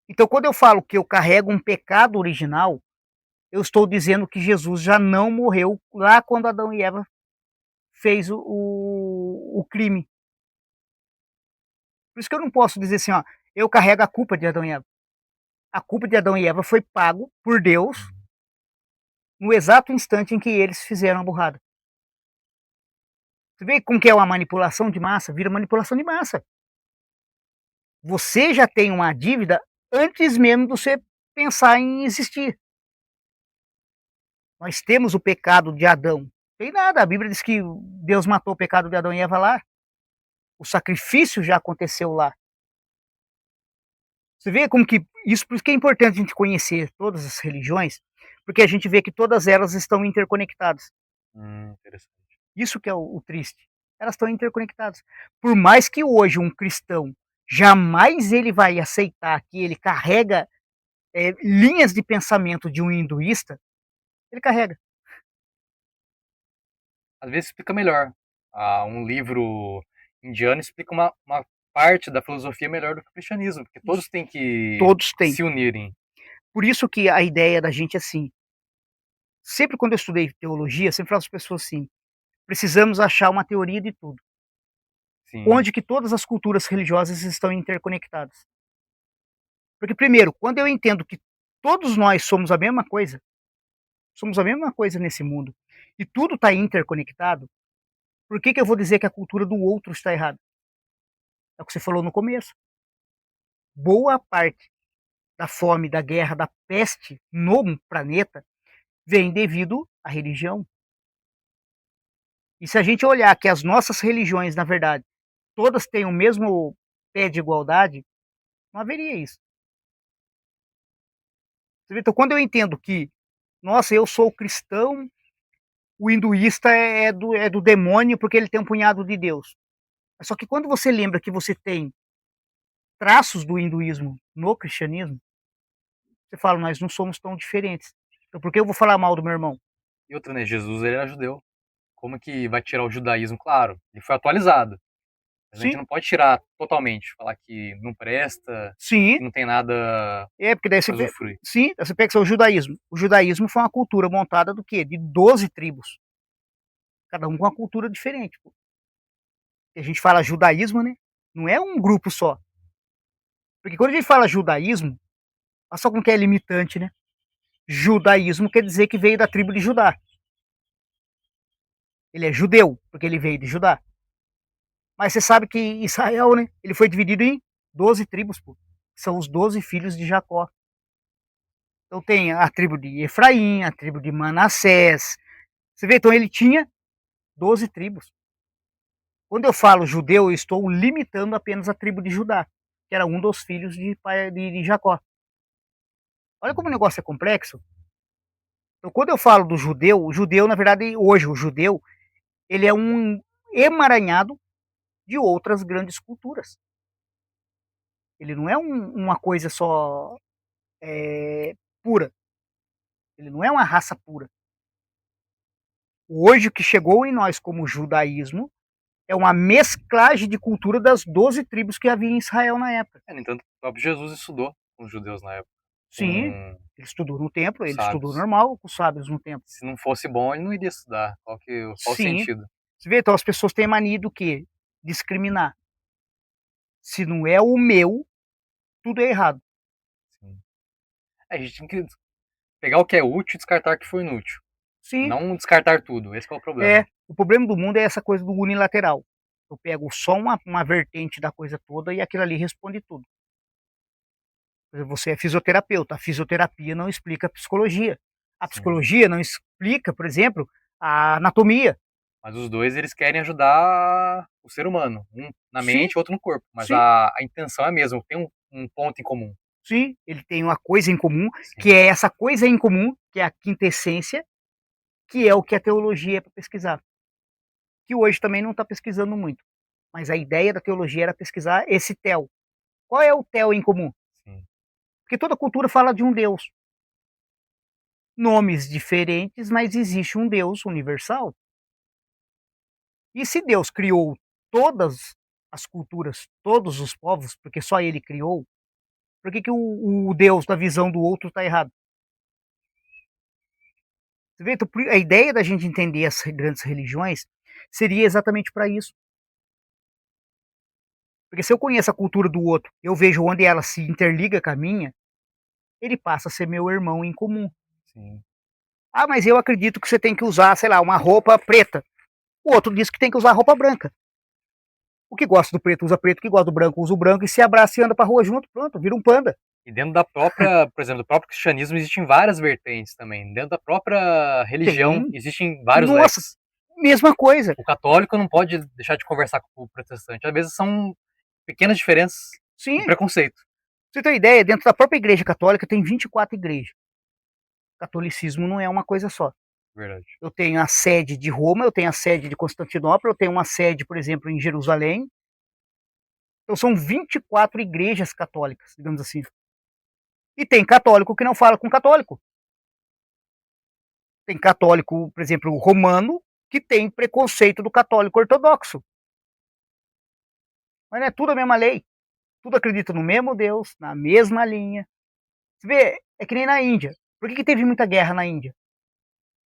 Então, quando eu falo que eu carrego um pecado original, eu estou dizendo que Jesus já não morreu lá quando Adão e Eva fez o crime. Por isso que eu não posso dizer assim, ó, eu carrego a culpa de Adão e Eva. A culpa de Adão e Eva foi pago por Deus no exato instante em que eles fizeram a burrada. Você vê como que é uma manipulação de massa? Vira manipulação de massa. Você já tem uma dívida antes mesmo de você pensar em existir. Nós temos o pecado de Adão. Não tem nada, a Bíblia diz que Deus matou o pecado de Adão e Eva lá. O sacrifício já aconteceu lá. Você vê como que isso, por isso que é importante a gente conhecer todas as religiões, porque a gente vê que todas elas estão interconectadas. Interessante. Isso que é o triste. Elas estão interconectadas. Por mais que hoje um cristão jamais ele vai aceitar que ele carrega linhas de pensamento de um hinduísta, ele carrega. Às vezes explica melhor. Um livro indiano explica uma parte da filosofia melhor do que o cristianismo, porque todos têm que Todos têm. se unirem. Por isso que a ideia da gente é assim. Sempre quando eu estudei teologia, sempre falo para as pessoas assim: precisamos achar uma teoria de tudo. Sim. Onde que todas as culturas religiosas estão interconectadas. Porque primeiro, quando eu entendo que todos nós somos a mesma coisa, Somos a mesma coisa nesse mundo. E tudo está interconectado. Por que eu vou dizer que a cultura do outro está errada? É o que você falou no começo. Boa parte da fome, da guerra, da peste no planeta vem devido à religião. E se a gente olhar que as nossas religiões, na verdade, todas têm o mesmo pé de igualdade, não haveria isso. Então, quando eu entendo que, nossa, eu sou cristão, o hinduísta é do demônio porque ele tem um punhado de Deus. Só que quando você lembra que você tem traços do hinduísmo no cristianismo, você fala, nós não somos tão diferentes. Então por que eu vou falar mal do meu irmão? E outra, né? Jesus ele era judeu. Como que vai tirar o judaísmo? Claro, ele foi atualizado. Mas a gente Sim, não pode tirar totalmente, falar que não presta, sim, que não tem nada porque daí você, a usufruir. sim, você pega o judaísmo. O judaísmo foi uma cultura montada do quê? De 12 tribos, cada um com uma cultura diferente. Pô. E a gente fala judaísmo, né? Não é um grupo só. Porque quando a gente fala judaísmo, olha só como que é limitante, né? Judaísmo quer dizer que veio da tribo de Judá. Ele é judeu, porque ele veio de Judá. Mas você sabe que Israel, né? Ele foi dividido em 12 tribos, pô. São os 12 filhos de Jacó. Então tem a tribo de Efraim, a tribo de Manassés. Você vê, então ele tinha 12 tribos. Quando eu falo judeu, eu estou limitando apenas a tribo de Judá, que era um dos filhos de Jacó. Olha como o negócio é complexo. Então, quando eu falo do judeu, o judeu, na verdade, hoje, o judeu, ele é um emaranhado de outras grandes culturas. Ele não é uma coisa só pura. Ele não é uma raça pura. Hoje, o que chegou em nós como judaísmo é uma mesclagem de cultura das 12 tribos que havia em Israel na época. No entanto, o próprio Jesus estudou com os judeus na época, com Sim, ele estudou no templo, os ele estudou sábios. normal com os sábios no templo. Se não fosse bom, ele não iria estudar. Qual o Sim, sentido? você vê, então as pessoas têm mania do quê? Discriminar. Se não é o meu, tudo é errado. Sim. A gente tem que pegar o que é útil e descartar o que foi inútil. Sim, Não descartar tudo, esse que é o problema. o problema do mundo é essa coisa do unilateral. Eu pego só uma vertente da coisa toda e aquilo ali responde tudo. Por exemplo, você é fisioterapeuta, a fisioterapia não explica a psicologia. A Sim. psicologia não explica, por exemplo, a anatomia. Mas os dois, eles querem ajudar o ser humano. Um na Sim, mente e outro no corpo. Mas sim, a intenção é a mesma, tem um ponto em comum. sim, ele tem uma coisa em comum, que Sim, é essa coisa em comum, que é a quintessência, que é o que a teologia é para pesquisar. Que hoje também não está pesquisando muito. Mas a ideia da teologia era pesquisar esse tel. Qual é o tel em comum? sim. Porque toda cultura fala de um Deus. Nomes diferentes, mas existe um Deus universal. E se Deus criou todas as culturas, todos os povos, porque só ele criou, por que o Deus da visão do outro está errado? Você vê? Então, a ideia da gente entender as grandes religiões seria exatamente para isso. Porque se eu conheço a cultura do outro, eu vejo onde ela se interliga com a minha, ele passa a ser meu irmão em comum. Sim. Ah, mas eu acredito que você tem que usar, sei lá, uma roupa preta. O outro diz que tem que usar roupa branca. O que gosta do preto usa preto, o que gosta do branco usa o branco e se abraça e anda pra rua junto, pronto, vira um panda. E dentro da própria, por exemplo, do próprio cristianismo existem várias vertentes também. Dentro da própria religião Tem. existem vários Nossa, leques. mesma coisa. O católico não pode deixar de conversar com o protestante. Às vezes são pequenas diferenças Sim, e pra preconceito. você ter uma ideia, dentro da própria igreja católica tem 24 igrejas. O catolicismo não é uma coisa só. Verdade. Eu tenho a sede de Roma, eu tenho a sede de Constantinopla, eu tenho uma sede, por exemplo, em Jerusalém. Então são 24 igrejas católicas, digamos assim. E tem católico que não fala com católico. Tem católico, por exemplo, romano, que tem preconceito do católico ortodoxo. Mas não é tudo a mesma lei. Tudo acredita no mesmo Deus, na mesma linha. Você vê, é que nem na Índia. Por que teve muita guerra na Índia?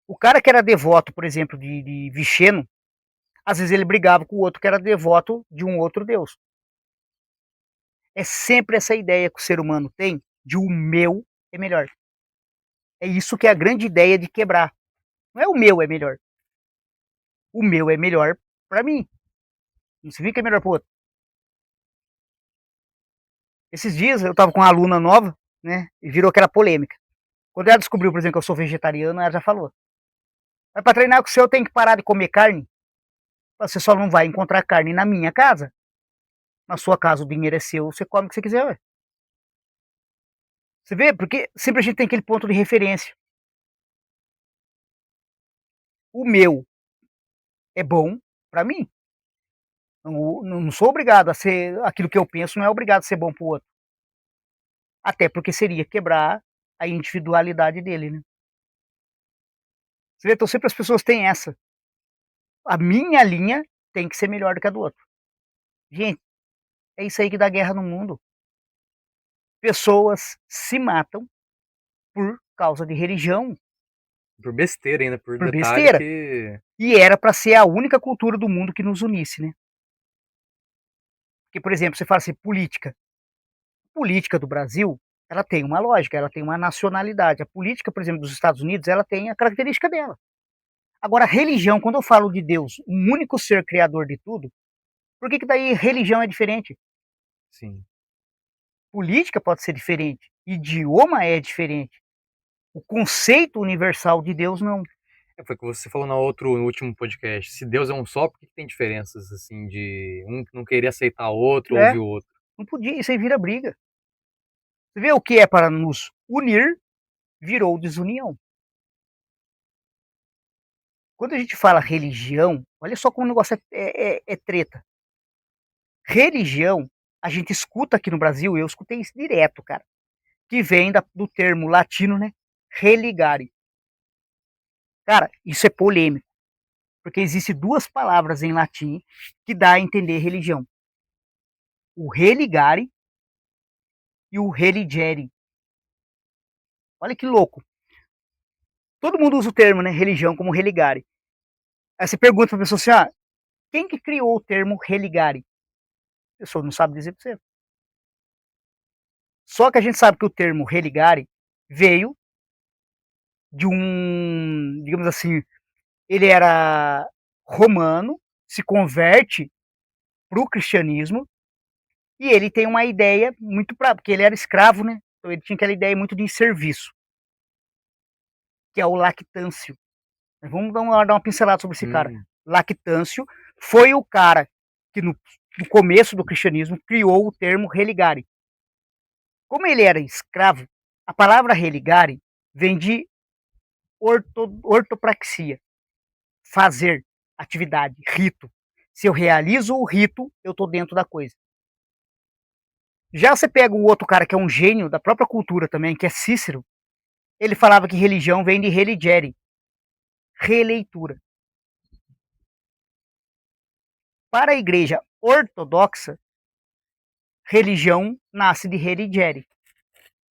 O cara que era devoto, por exemplo, de Vishnu, às vezes ele brigava com o outro que era devoto de um outro Deus. É sempre essa ideia que o ser humano tem de o meu é melhor. É isso que é a grande ideia de quebrar. Não é o meu é melhor. O meu é melhor para mim. Não significa que é melhor para o outro. Esses dias eu estava com uma aluna nova, né? E virou aquela polêmica. Quando ela descobriu, por exemplo, que eu sou vegetariano, ela já falou: mas para treinar com o seu eu tenho que parar de comer carne? Você só não vai encontrar carne na minha casa. Na sua casa o dinheiro é seu, você come o que você quiser. Ué. Você vê? Porque sempre a gente tem aquele ponto de referência. O meu é bom para mim. Não sou obrigado a ser aquilo que eu penso, não é obrigado a ser bom para o outro. Até porque seria quebrar a individualidade dele, né? Você vê? Então sempre as pessoas têm essa. A minha linha tem que ser melhor do que a do outro. Gente, é isso aí que dá guerra no mundo. Pessoas se matam por causa de religião, Por besteira ainda, por por detalhe besteira. que. E era para ser a única cultura do mundo que nos unisse, né? Porque, por exemplo, você fala assim, política. A política do Brasil, ela tem uma lógica, ela tem uma nacionalidade. A política, por exemplo, dos Estados Unidos, ela tem a característica dela. Agora, religião, quando eu falo de Deus, um único ser criador de tudo, por que daí religião é diferente? Sim. Política pode ser diferente, idioma é diferente. O conceito universal de Deus não. Foi o que você falou no último podcast. Se Deus é um só, por que tem diferenças, assim, de um não querer aceitar o outro ou É, ouvir o outro? não podia, isso aí vira briga. Você vê o que é para nos unir, virou desunião. Quando a gente fala religião, olha só como o negócio é treta. Religião, a gente escuta aqui no Brasil, eu escutei isso direto, cara, que vem do termo latino, né? Religare. Cara, isso é polêmico, porque existem duas palavras em latim que dá a entender religião. O religare e o religere. Olha que louco. Todo mundo usa o termo, né, religião como religare. Aí você pergunta pra pessoa assim, quem que criou o termo religare? A pessoa não sabe dizer pra você. Só que a gente sabe que o termo religare veio de um, digamos assim, ele era romano, se converte para o cristianismo e ele tem uma ideia muito para, porque ele era escravo, né? Então ele tinha aquela ideia muito de serviço, que é o Lactâncio. Vamos dar uma pincelada sobre esse cara. Hum, Lactâncio foi o cara que no começo do cristianismo criou o termo religare. Como ele era escravo, a palavra religare vem de ortopraxia, fazer, atividade, rito. Se eu realizo o rito, eu estou dentro da coisa. Já você pega o outro cara que é um gênio da própria cultura também, que é Cícero, ele falava que religião vem de religere, releitura. Para a igreja ortodoxa, religião nasce de religere.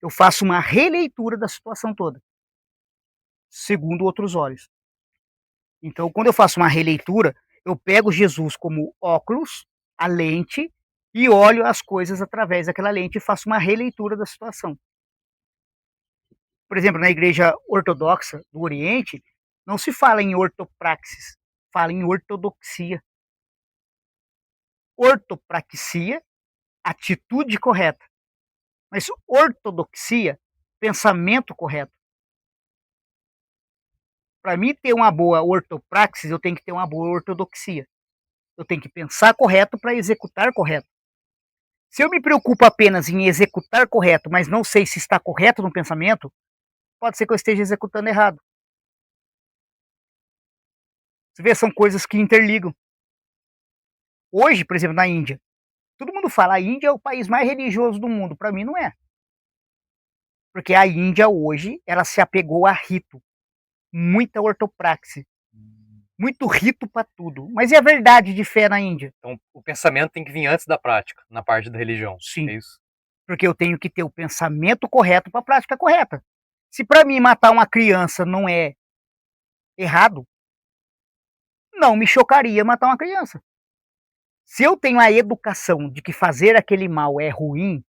Eu faço uma releitura da situação toda, segundo outros olhos. Então, quando eu faço uma releitura, eu pego Jesus como óculos, a lente, e olho as coisas através daquela lente e faço uma releitura da situação. Por exemplo, na igreja ortodoxa do Oriente, não se fala em ortopraxis, fala em ortodoxia. Ortopraxia, atitude correta. Mas ortodoxia, pensamento correto. Para mim ter uma boa ortopraxis, eu tenho que ter uma boa ortodoxia. Eu tenho que pensar correto para executar correto. Se eu me preocupo apenas em executar correto, mas não sei se está correto no pensamento, pode ser que eu esteja executando errado. Você vê, são coisas que interligam. Hoje, por exemplo, na Índia, todo mundo fala a Índia é o país mais religioso do mundo. Para mim não é. Porque a Índia hoje, ela se apegou a rito. Muita ortopraxia. Muito rito para tudo. Mas e a verdade de fé na Índia? então, o pensamento tem que vir antes da prática, na parte da religião. Sim. É isso? Porque eu tenho que ter o pensamento correto para a prática correta. Se para mim matar uma criança não é errado, não me chocaria matar uma criança. Se eu tenho a educação de que fazer aquele mal é ruim,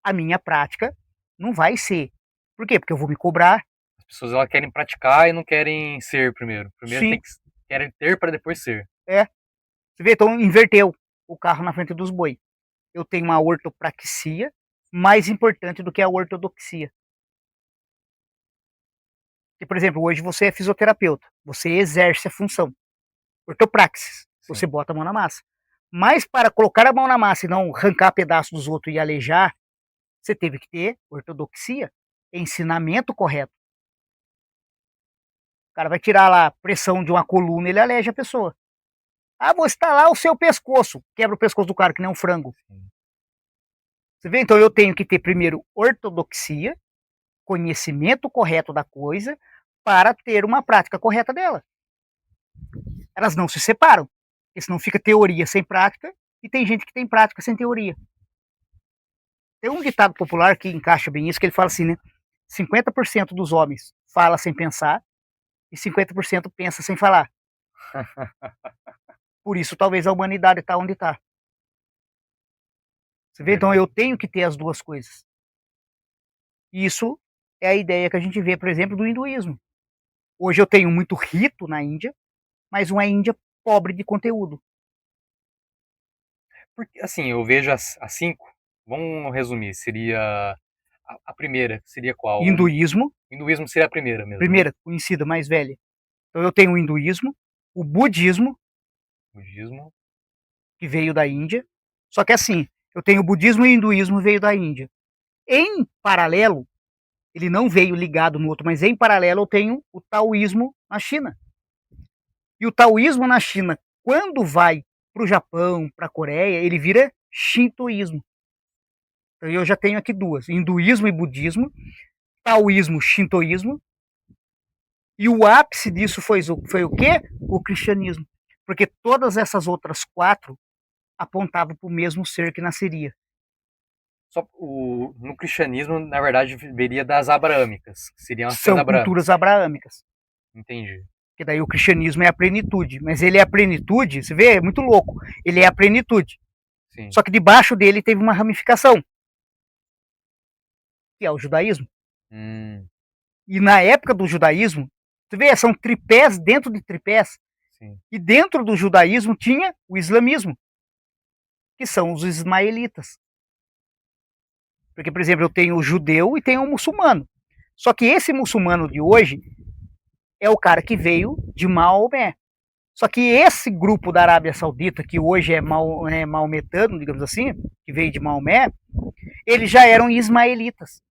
a minha prática não vai ser. Por quê? Porque eu vou me cobrar, pessoas elas querem praticar e não querem ser primeiro. Primeiro Sim, querem ter para depois ser. é. Você vê, então inverteu o carro na frente dos boi. Eu tenho uma ortopraxia mais importante do que a ortodoxia. Que, por exemplo, hoje você é fisioterapeuta, você exerce a função. Ortopraxis, você Sim. bota a mão na massa. Mas para colocar a mão na massa e não arrancar pedaços dos outros e alejar, você teve que ter ortodoxia, ensinamento correto. O cara vai tirar lá a pressão de uma coluna, ele aleja a pessoa. Ah, vou estalar o seu pescoço. Quebra o pescoço do cara que nem um frango. Sim. Você vê? Então eu tenho que ter primeiro ortodoxia, conhecimento correto da coisa, para ter uma prática correta dela. Elas não se separam, porque senão fica teoria sem prática, e tem gente que tem prática sem teoria. Tem um ditado popular que encaixa bem isso, que ele fala assim, né? 50% dos homens fala sem pensar e 50% pensa sem falar. Por isso, talvez a humanidade está onde está. Você vê? Então eu Verdade. tenho que ter as duas coisas. Isso é a ideia que a gente vê, por exemplo, do hinduísmo. Hoje eu tenho muito rito na Índia, mas uma Índia pobre de conteúdo. Porque, assim, eu vejo as 5, vamos resumir, seria a primeira, seria qual? O Hinduísmo, hinduísmo seria a primeira mesmo, né? primeira conhecida, mais velha. Então eu tenho o hinduísmo, o budismo, Budismo, que veio da Índia. Só que assim, eu tenho o budismo e o hinduísmo veio da Índia. Em paralelo, ele não veio ligado no outro, mas em paralelo eu tenho o taoísmo na China. E o taoísmo na China, quando vai para o Japão, para a Coreia, ele vira shintoísmo. Então eu já tenho aqui duas: hinduísmo e budismo, taoísmo, shintoísmo. E o ápice disso foi o quê? O cristianismo. Porque todas essas outras quatro apontavam para o mesmo ser que nasceria. no cristianismo, na verdade, viria das abraâmicas, que seriam as três São culturas abraâmicas. abraâmicas. Entendi. Que daí o cristianismo é a plenitude. Mas ele é a plenitude, você vê, é muito louco. Ele é a plenitude. Sim. Só que debaixo dele teve uma ramificação, que é o judaísmo. Hum, E na época do judaísmo, você vê, são tripés dentro de tripés. sim. E dentro do judaísmo tinha o islamismo, que são os ismaelitas. Porque, por exemplo, eu tenho o judeu e tenho o muçulmano. Só que esse muçulmano de hoje é o cara que veio de Maomé. Só que esse grupo da Arábia Saudita, que hoje é maometano, digamos assim, que veio de Maomé, eles já eram ismaelitas,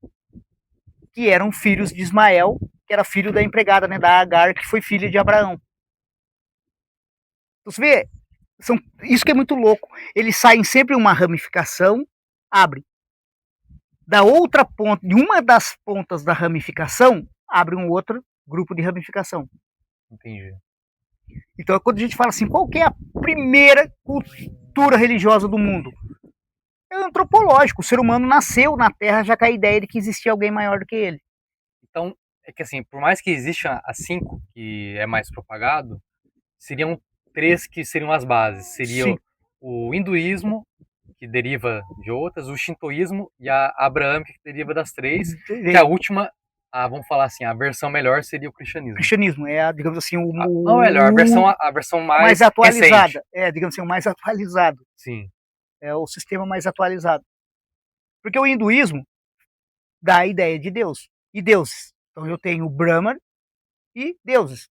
que eram filhos de Ismael, que era filho da empregada, né, da Agar, que foi filha de Abraão. Então, você vê, isso que é muito louco. Eles saem sempre uma ramificação, abre. Da outra ponta, de uma das pontas da ramificação, abre um outro grupo de ramificação. Entendi. Então, quando a gente fala assim, qual que é a primeira cultura religiosa do mundo? É antropológico. O ser humano nasceu na Terra já com a ideia de que existia alguém maior do que ele. Então, é que assim, por mais que exista as 5, que é mais propagado, seriam 3 que seriam as bases. Seria Sim. o hinduísmo, que deriva de outras, o shintoísmo e a abraâmica, que deriva das 3, que a última, vamos falar assim, a versão melhor seria o O cristianismo. cristianismo é, digamos assim, Não melhor, a versão mais mais recente. atualizada. É, digamos assim, o mais atualizado. Sim, É o sistema mais atualizado. Porque o hinduísmo dá a ideia de Deus e deuses. Então eu tenho o Brahman e deuses.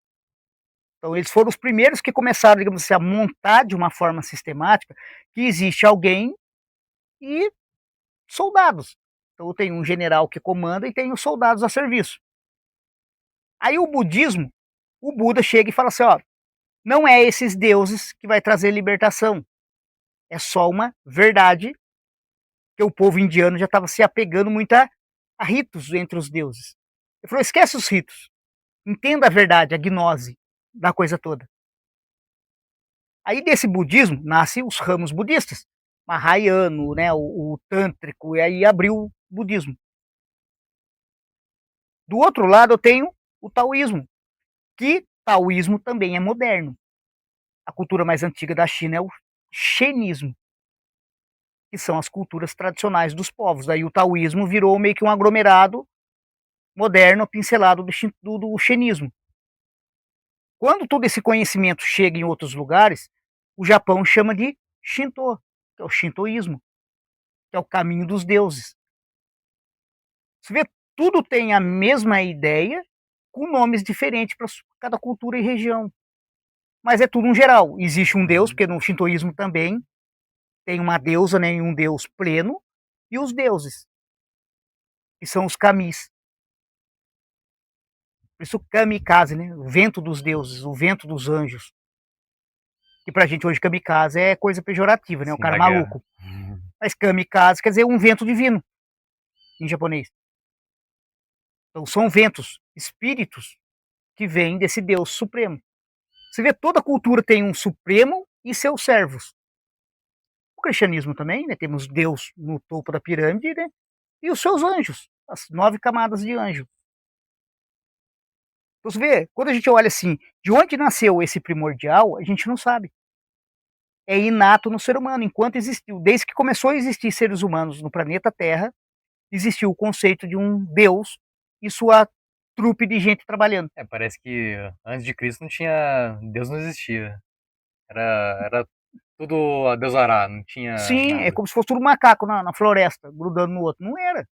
Então eles foram os primeiros que começaram, digamos assim, a montar de uma forma sistemática que existe alguém e soldados. Então eu tenho um general que comanda e tenho soldados a serviço. Aí o budismo, o Buda chega e fala assim, ó, não é esses deuses que vai trazer libertação. É só uma verdade que o povo indiano já estava se apegando muito a ritos entre os deuses. Ele falou, esquece os ritos. Entenda a verdade, a gnose da coisa toda. Aí desse budismo nascem os ramos budistas, Mahayano, né, o tântrico, e aí abriu o budismo. Do outro lado eu tenho o taoísmo, que taoísmo também é moderno. A cultura mais antiga da China é o xenismo, que são as culturas tradicionais dos povos. Daí o taoísmo virou meio que um aglomerado moderno pincelado do xenismo. Quando todo esse conhecimento chega em outros lugares, o Japão chama de Shinto, que é o shintoísmo, que é o caminho dos deuses. Você vê, tudo tem a mesma ideia, com nomes diferentes para cada cultura e região. Mas é tudo um geral. Existe um deus, porque no shintoísmo também tem uma deusa, né, e um deus pleno, e os deuses, que são os kamis. Por isso kamikaze, né, o vento dos deuses, o vento dos anjos. Que pra gente hoje kamikaze é coisa pejorativa, né, o Sim, cara da guerra. maluco. Mas kamikaze quer dizer um vento divino, em japonês. Então são ventos, espíritos, que vêm desse Deus supremo. Você vê, toda cultura tem um supremo e seus servos. O cristianismo também, né, temos Deus no topo da pirâmide, né, e os seus anjos, as 9 camadas de anjo. Então, você vê, quando a gente olha assim, de onde nasceu esse primordial, a gente não sabe. É inato no ser humano, enquanto existiu. Desde que começou a existir seres humanos no planeta Terra, existiu o conceito de um Deus e sua trupe de gente trabalhando. Parece que antes de Cristo não tinha. Deus não existia. Era tudo a Deus dará, não tinha Sim, é nada. como se fosse tudo macaco na floresta, grudando no outro. Não era.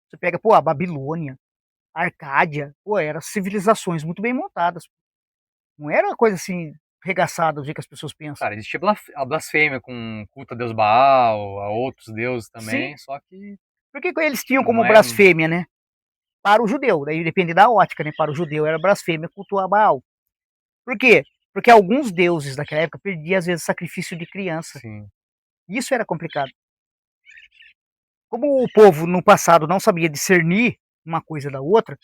Você pega, pô, a Babilônia, a Arcádia, pô, eram civilizações muito bem montadas. Não era uma coisa assim, regaçada, do jeito que as pessoas pensam. Cara, existia a blasfêmia com culto a Deus Baal, a outros deuses Sim, também, só que porque eles tinham não como é. blasfêmia, né? Para o judeu, daí depende da ótica, né? Para o judeu era blasfêmia cultuar Baal. Por quê? Porque alguns deuses daquela época perdiam, às vezes, sacrifício de criança. Sim. Isso era complicado. Como o povo no passado não sabia discernir uma coisa da outra,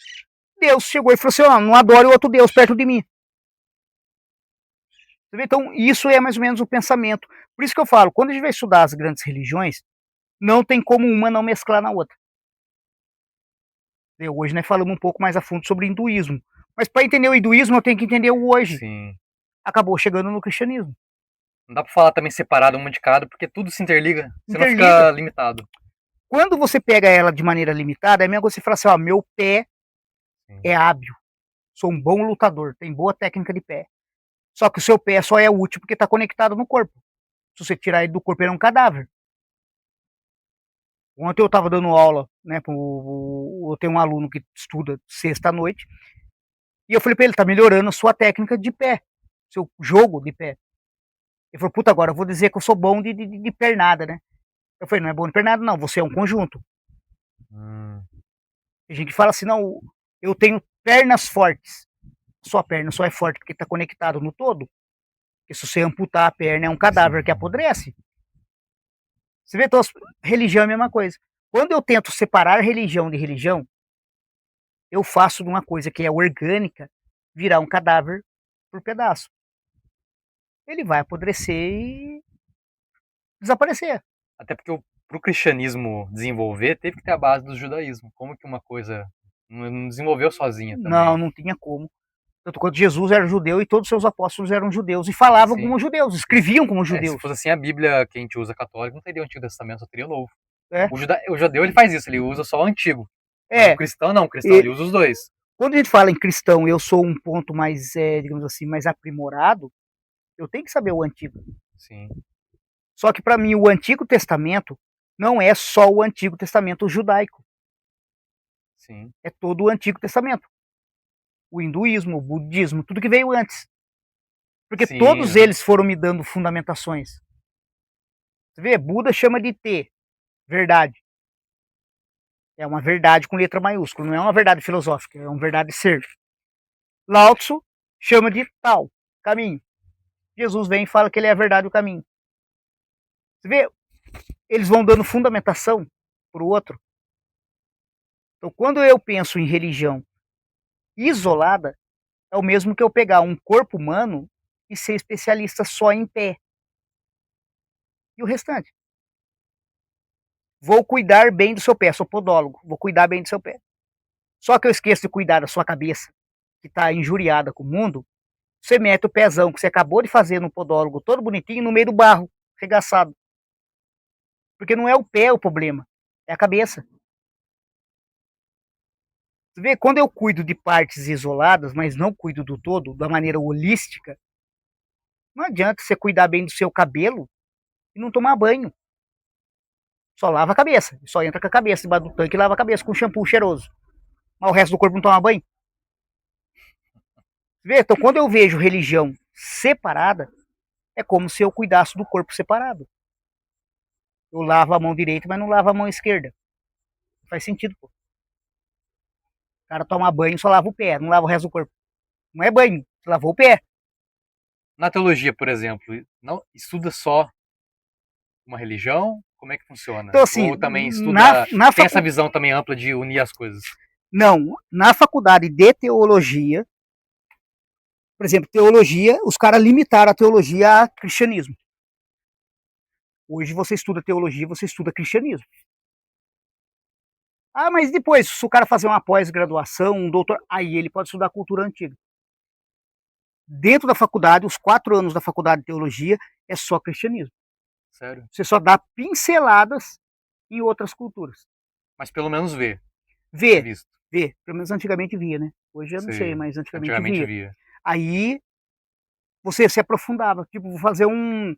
Deus chegou e falou assim: ó, não adore outro Deus perto de mim. Então, isso é mais ou menos o pensamento. Por isso que eu falo, quando a gente vai estudar as grandes religiões, não tem como uma não mesclar na outra. Hoje nós falamos um pouco mais a fundo sobre o hinduísmo. Mas para entender o hinduísmo, eu tenho que entender o hoje. Sim. Acabou chegando no cristianismo. Não dá pra falar também separado uma de cada, porque tudo se interliga. Você não Interliga. fica limitado. Quando você pega ela de maneira limitada, é mesmo você falar assim: ó, meu pé é hábil, sou um bom lutador, tem boa técnica de pé. Só que o seu pé só é útil porque está conectado no corpo. Se você tirar ele do corpo, ele é um cadáver. Ontem eu estava dando aula, né? Eu tenho um aluno que estuda sexta à noite, e eu falei para ele: tá melhorando a sua técnica de pé, seu jogo de pé. Ele falou: puta, agora eu vou dizer que eu sou bom de pernada, né? Eu falei: não é bom de pernada, não, você é um conjunto. Tem gente que fala assim: não, eu tenho pernas fortes. Sua perna só é forte porque está conectado no todo. Porque se você amputar a perna, é um cadáver que apodrece. Você vê, então, religião é a mesma coisa. Quando eu tento separar religião de religião, eu faço de uma coisa que é orgânica virar um cadáver por pedaço. Ele vai apodrecer e desaparecer. Até porque pro cristianismo desenvolver, teve que ter a base do judaísmo. Como que uma coisa não desenvolveu sozinha Não, também? não tinha como. Tanto quanto Jesus era judeu e todos os seus apóstolos eram judeus e falavam Sim. como judeus, escreviam como Se judeus. fosse assim, a Bíblia que a gente usa católica não teria o Antigo Testamento, só teria o Novo. É. O judeu ele faz isso, ele usa só o Antigo. Mas o É, cristão não, o cristão ele usa os dois. quando a gente fala em cristão, eu sou um ponto mais, digamos assim, mais aprimorado, eu tenho que saber o antigo. Sim. Só que para mim o Antigo Testamento não é só o Antigo Testamento judaico. Sim. É todo o Antigo Testamento. O hinduísmo, o budismo, tudo que veio antes. Porque Sim, todos eles foram me dando fundamentações. Você vê, Buda chama de T, verdade. É uma verdade com letra maiúscula, não é uma verdade filosófica, é uma verdade ser. Lao Tzu chama de tal, caminho. Jesus vem e fala que ele é a verdade e o caminho. Você vê, eles vão dando fundamentação para o outro. Então, quando eu penso em religião isolada, é o mesmo que eu pegar um corpo humano e ser especialista só em pé. E o restante? Vou cuidar bem do seu pé, sou podólogo, vou cuidar bem do seu pé. Só que eu esqueço de cuidar da sua cabeça, que está injuriada com o mundo. Você mete o pezão que você acabou de fazer no podólogo, todo bonitinho, no meio do barro, regaçado. Porque não é o pé o problema, é a cabeça. Você vê, quando eu cuido de partes isoladas, mas não cuido do todo, da maneira holística, não adianta você cuidar bem do seu cabelo e não tomar banho. Só lava a cabeça. Só entra com a cabeça debaixo do tanque e lava a cabeça com shampoo cheiroso. Mas o resto do corpo não toma banho. Você vê? Então, quando eu vejo religião separada, é como se eu cuidasse do corpo separado. Eu lavo a mão direita, mas não lavo a mão esquerda. Não faz sentido, pô. O cara toma banho e só lava o pé, não lava o resto do corpo. Não é banho, você lavou o pé. Na teologia, por exemplo, não estuda só uma religião? Como é que funciona? Então, assim, Ou também na, estuda, na tem essa facu... visão também ampla de unir as coisas? Não, na faculdade de teologia, por exemplo, teologia, os caras limitaram a teologia a cristianismo. Hoje você estuda teologia, você estuda cristianismo. Ah, mas depois, se o cara fazer uma pós-graduação, um doutor, aí ele pode estudar cultura antiga. Dentro da faculdade, os 4 anos da faculdade de teologia é só cristianismo. Sério? Você só dá pinceladas em outras culturas. Mas pelo menos vê. É Vê, visto. vê. Pelo menos antigamente via, né? Hoje eu não sei, Sei. mas antigamente Antigamente via. via. Aí você se aprofundava. Tipo, vou fazer um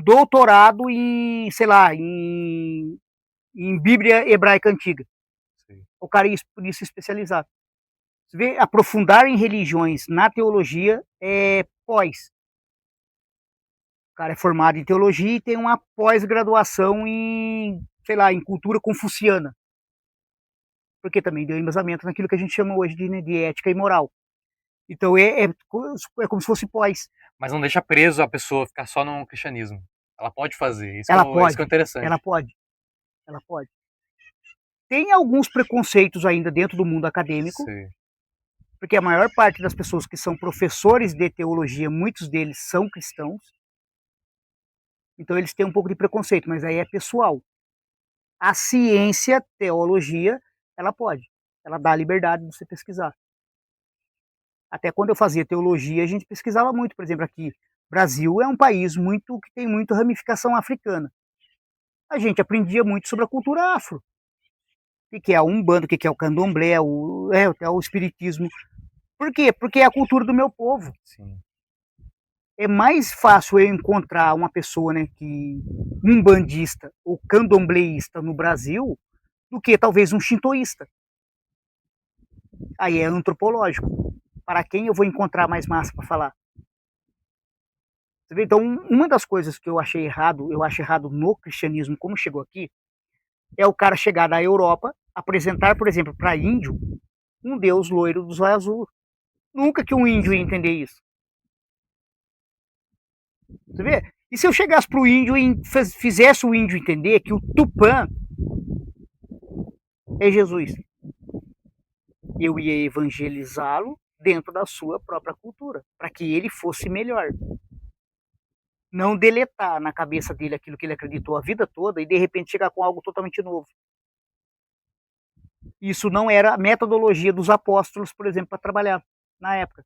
doutorado em, sei lá, em Bíblia Hebraica Antiga. Sei. O cara podia se especializar. Você vê, aprofundar em religiões na teologia é pós. O cara é formado em teologia e tem uma pós-graduação em, sei lá, em cultura confuciana. Porque também deu embasamento naquilo que a gente chama hoje de ética e moral. Então é como se fosse pós. Mas não deixa preso a pessoa ficar só no cristianismo. Ela pode fazer. Ela Isso que é pode, interessante. ela pode, ela pode. Tem alguns preconceitos ainda dentro do mundo acadêmico, Sei. porque a maior parte das pessoas que são professores de teologia, muitos deles são cristãos. Então eles têm um pouco de preconceito, mas aí é pessoal. A ciência, teologia, ela pode. Ela dá a liberdade de você pesquisar. Até quando eu fazia teologia, a gente pesquisava muito, por exemplo, aqui. Brasil é um país muito que tem muita ramificação africana. A gente aprendia muito sobre a cultura afro. O que é a Umbanda, o que é o Candomblé, até o Espiritismo. Por quê? Porque é a cultura do meu povo. Sim. É mais fácil eu encontrar uma pessoa, né, que umbandista ou candombleísta no Brasil do que talvez um shintoísta. Aí é antropológico. Para quem eu vou encontrar mais massa para falar? Você vê? Então, uma das coisas que eu achei errado, eu acho errado no cristianismo, como chegou aqui, é o cara chegar da Europa, apresentar, por exemplo, para índio, um deus loiro dos olhos azul. Nunca que um índio ia entender isso. Você vê? E se eu chegasse para o índio e fizesse o índio entender que o Tupã é Jesus? Eu ia evangelizá-lo dentro da sua própria cultura, para que ele fosse melhor. Não deletar na cabeça dele aquilo que ele acreditou a vida toda e de repente chegar com algo totalmente novo. Isso não era a metodologia dos apóstolos, por exemplo, para trabalhar na época.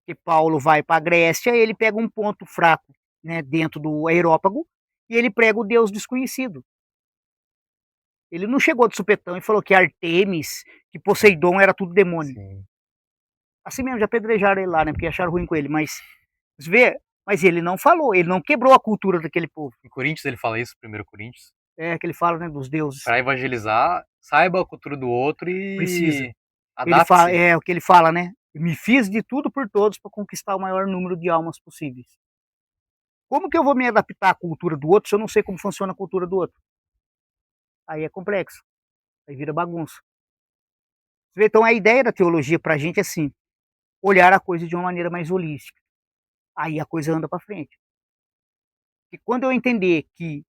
Que Paulo vai para a Grécia, ele pega um ponto fraco, né, dentro do aerópago e ele prega o Deus desconhecido. Ele não chegou de supetão e falou que Artemis, que Poseidon era tudo demônio. Sim. Assim mesmo, já apedrejaram ele lá, né, porque acharam ruim com ele, mas vê, mas ele não falou, ele não quebrou a cultura daquele povo. Em Coríntios ele fala isso, 1 Coríntios. É que ele fala, né, dos deuses. Para evangelizar, saiba a cultura do outro Precisa. e Ele fala, adapte-se. é o que ele fala, né? Me fiz de tudo por todos para conquistar o maior número de almas possíveis. Como que eu vou me adaptar à cultura do outro se eu não sei como funciona a cultura do outro? Aí é complexo. Aí vira bagunça. Então a ideia da teologia para a gente é assim, olhar a coisa de uma maneira mais holística. Aí a coisa anda para frente. E quando eu entender que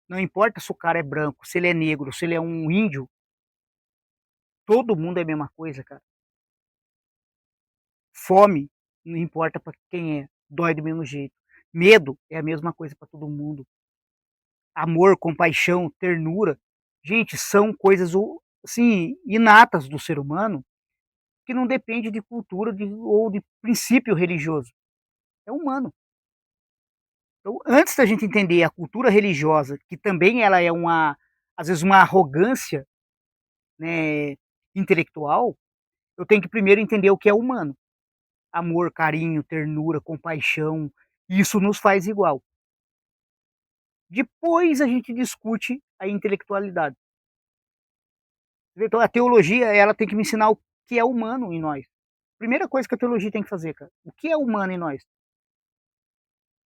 não importa se o cara é branco, se ele é negro, se ele é um índio, todo mundo é a mesma coisa, cara. Fome, não importa para quem é, dói do mesmo jeito. Medo é a mesma coisa para todo mundo. Amor, compaixão, ternura, gente, são coisas assim inatas do ser humano que não depende de cultura ou de princípio religioso. É humano. Então, antes da gente entender a cultura religiosa, que também ela é às vezes uma arrogância, né, intelectual, eu tenho que primeiro entender o que é humano. Amor, carinho, ternura, compaixão, isso nos faz igual. Depois a gente discute a intelectualidade. Então a teologia, ela tem que me ensinar o que é humano em nós. Primeira coisa que a teologia tem que fazer, cara, o que é humano em nós?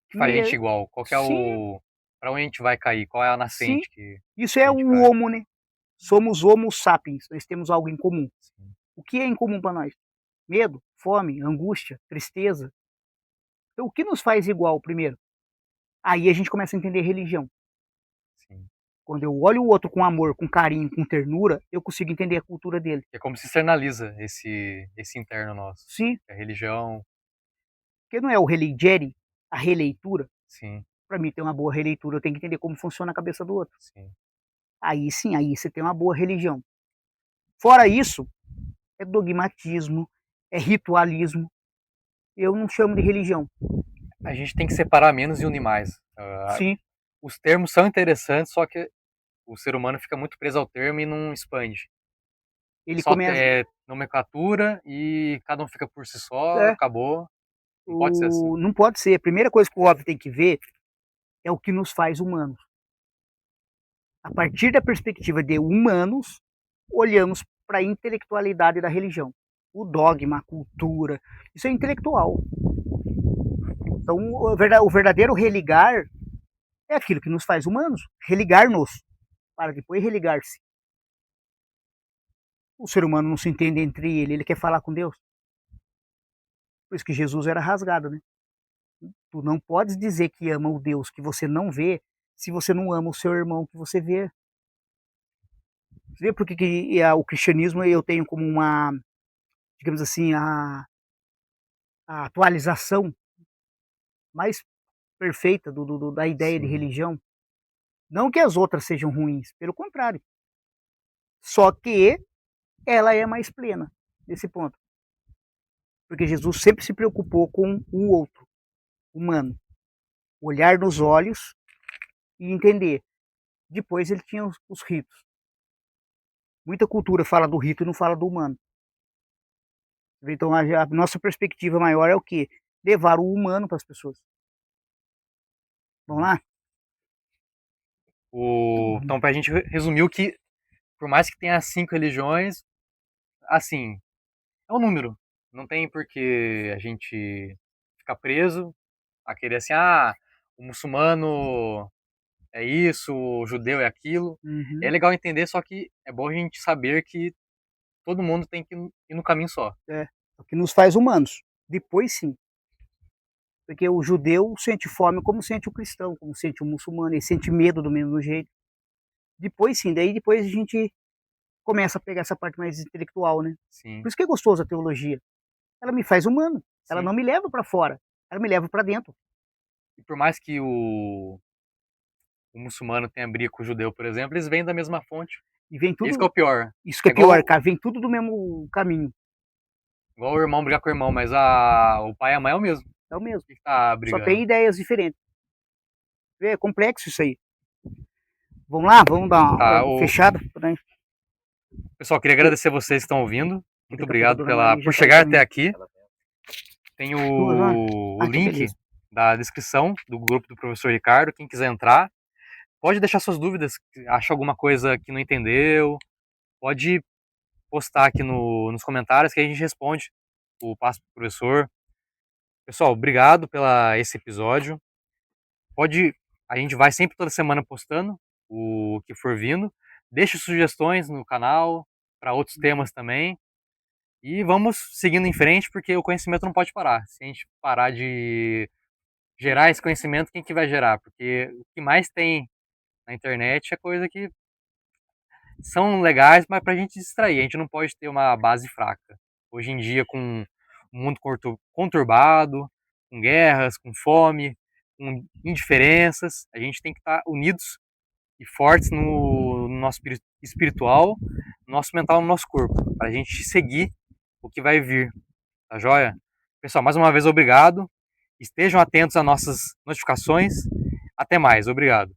Que faz a gente Me igual? Qual que é sim, o. Pra onde a gente vai cair? Qual é a sim, nascente que isso a é gente o cai? homo, né. Somos homo sapiens, nós temos algo em comum. Sim, O que é em comum para nós? Medo, fome, angústia, tristeza. Então o que nos faz igual primeiro? Aí a gente começa a entender religião. sim. Quando eu olho o outro com amor, com carinho, com ternura, eu consigo entender a cultura dele. É como se externaliza esse interno nosso. Sim, A religião, porque não é o religere, a releitura. sim, Para mim ter uma boa releitura, eu tenho que entender como funciona a cabeça do outro. sim. Aí sim, aí você tem uma boa religião. Fora isso, é dogmatismo, é ritualismo. Eu não chamo de religião. A gente tem que separar menos e unir mais. Sim, Os termos são interessantes, só que o ser humano fica muito preso ao termo e não expande. ele Só começa. é nomenclatura e cada um fica por si só, É, acabou. Não pode ser assim. não pode ser. A primeira coisa que o homem tem que ver é o que nos faz humanos. A partir da perspectiva de humanos, olhamos para a intelectualidade da religião. O dogma, a cultura, isso é intelectual. Então, o verdadeiro religar é aquilo que nos faz humanos, religar-nos, para depois religar-se. O ser humano não se entende entre ele quer falar com Deus. Por isso que Jesus era rasgado, né? Tu não podes dizer que ama o Deus que você não vê, se você não ama o seu irmão que você vê. Você vê por que o cristianismo eu tenho como uma, digamos assim, a atualização mais perfeita da ideia de Sim, religião? Não que as outras sejam ruins, pelo contrário. Só que ela é mais plena nesse ponto. Porque Jesus sempre se preocupou com o outro, humano. Olhar nos olhos e entender. Depois ele tinha os ritos. Muita cultura fala do rito e não fala do humano. Então a nossa perspectiva maior é o quê? Levar o humano para as pessoas. Vamos sim. lá? Então, pra gente resumir o que, por mais que tenha 5 religiões, assim, é um número. Não tem por que a gente ficar preso a querer assim, o muçulmano é isso, o judeu é aquilo. É Uhum. legal entender, só que é bom a gente saber que todo mundo tem que ir no caminho só. É o que nos faz humanos. Depois sim. Porque o judeu sente fome como sente o cristão, como sente o muçulmano, ele sente medo do mesmo jeito. Depois sim, daí depois a gente começa a pegar essa parte mais intelectual, né? Sim, Por isso que é gostoso a teologia. Ela me faz humano. Ela sim. não me leva para fora, ela me leva para dentro. E por mais que o muçulmano tenha briga com o judeu, por exemplo, eles vêm da mesma fonte. E vem Isso que é tudo, o pior. isso que É é pior, cara, vem tudo do mesmo caminho. igual o irmão brigar com o irmão, mas o pai e a mãe é o mesmo. É o mesmo. Por que tá Só tem brigando? ideias diferentes. É complexo isso aí. Vamos lá, vamos dar Tá, uma fechada. pessoal, queria agradecer vocês que estão ouvindo. Muito Daqui a pouco a obrigado dona Maria já por tá aí chegar até também. aqui. Tem Duas horas? o Ah, então link beleza. da descrição do grupo do professor Ricardo. Quem quiser entrar, pode deixar suas dúvidas. Acha alguma coisa que não entendeu, pode postar aqui nos comentários que a gente responde. O passo pro professor. Pessoal, obrigado pela esse episódio. Pode, a gente vai sempre toda semana postando o que for vindo. Deixe sugestões no canal para outros temas também. E vamos seguindo em frente, porque o conhecimento não pode parar. Se a gente parar de gerar esse conhecimento, quem que vai gerar? Porque o que mais tem na internet é coisa que são legais, mas para a gente distrair. A gente não pode ter uma base fraca. Hoje em dia, com um mundo conturbado, com guerras, com fome, com indiferenças, a gente tem que estar unidos e fortes no nosso espiritual, no nosso mental, no nosso corpo, para a gente seguir o que vai vir, tá joia? Pessoal, mais uma vez obrigado. Estejam atentos às nossas notificações. Até mais, obrigado.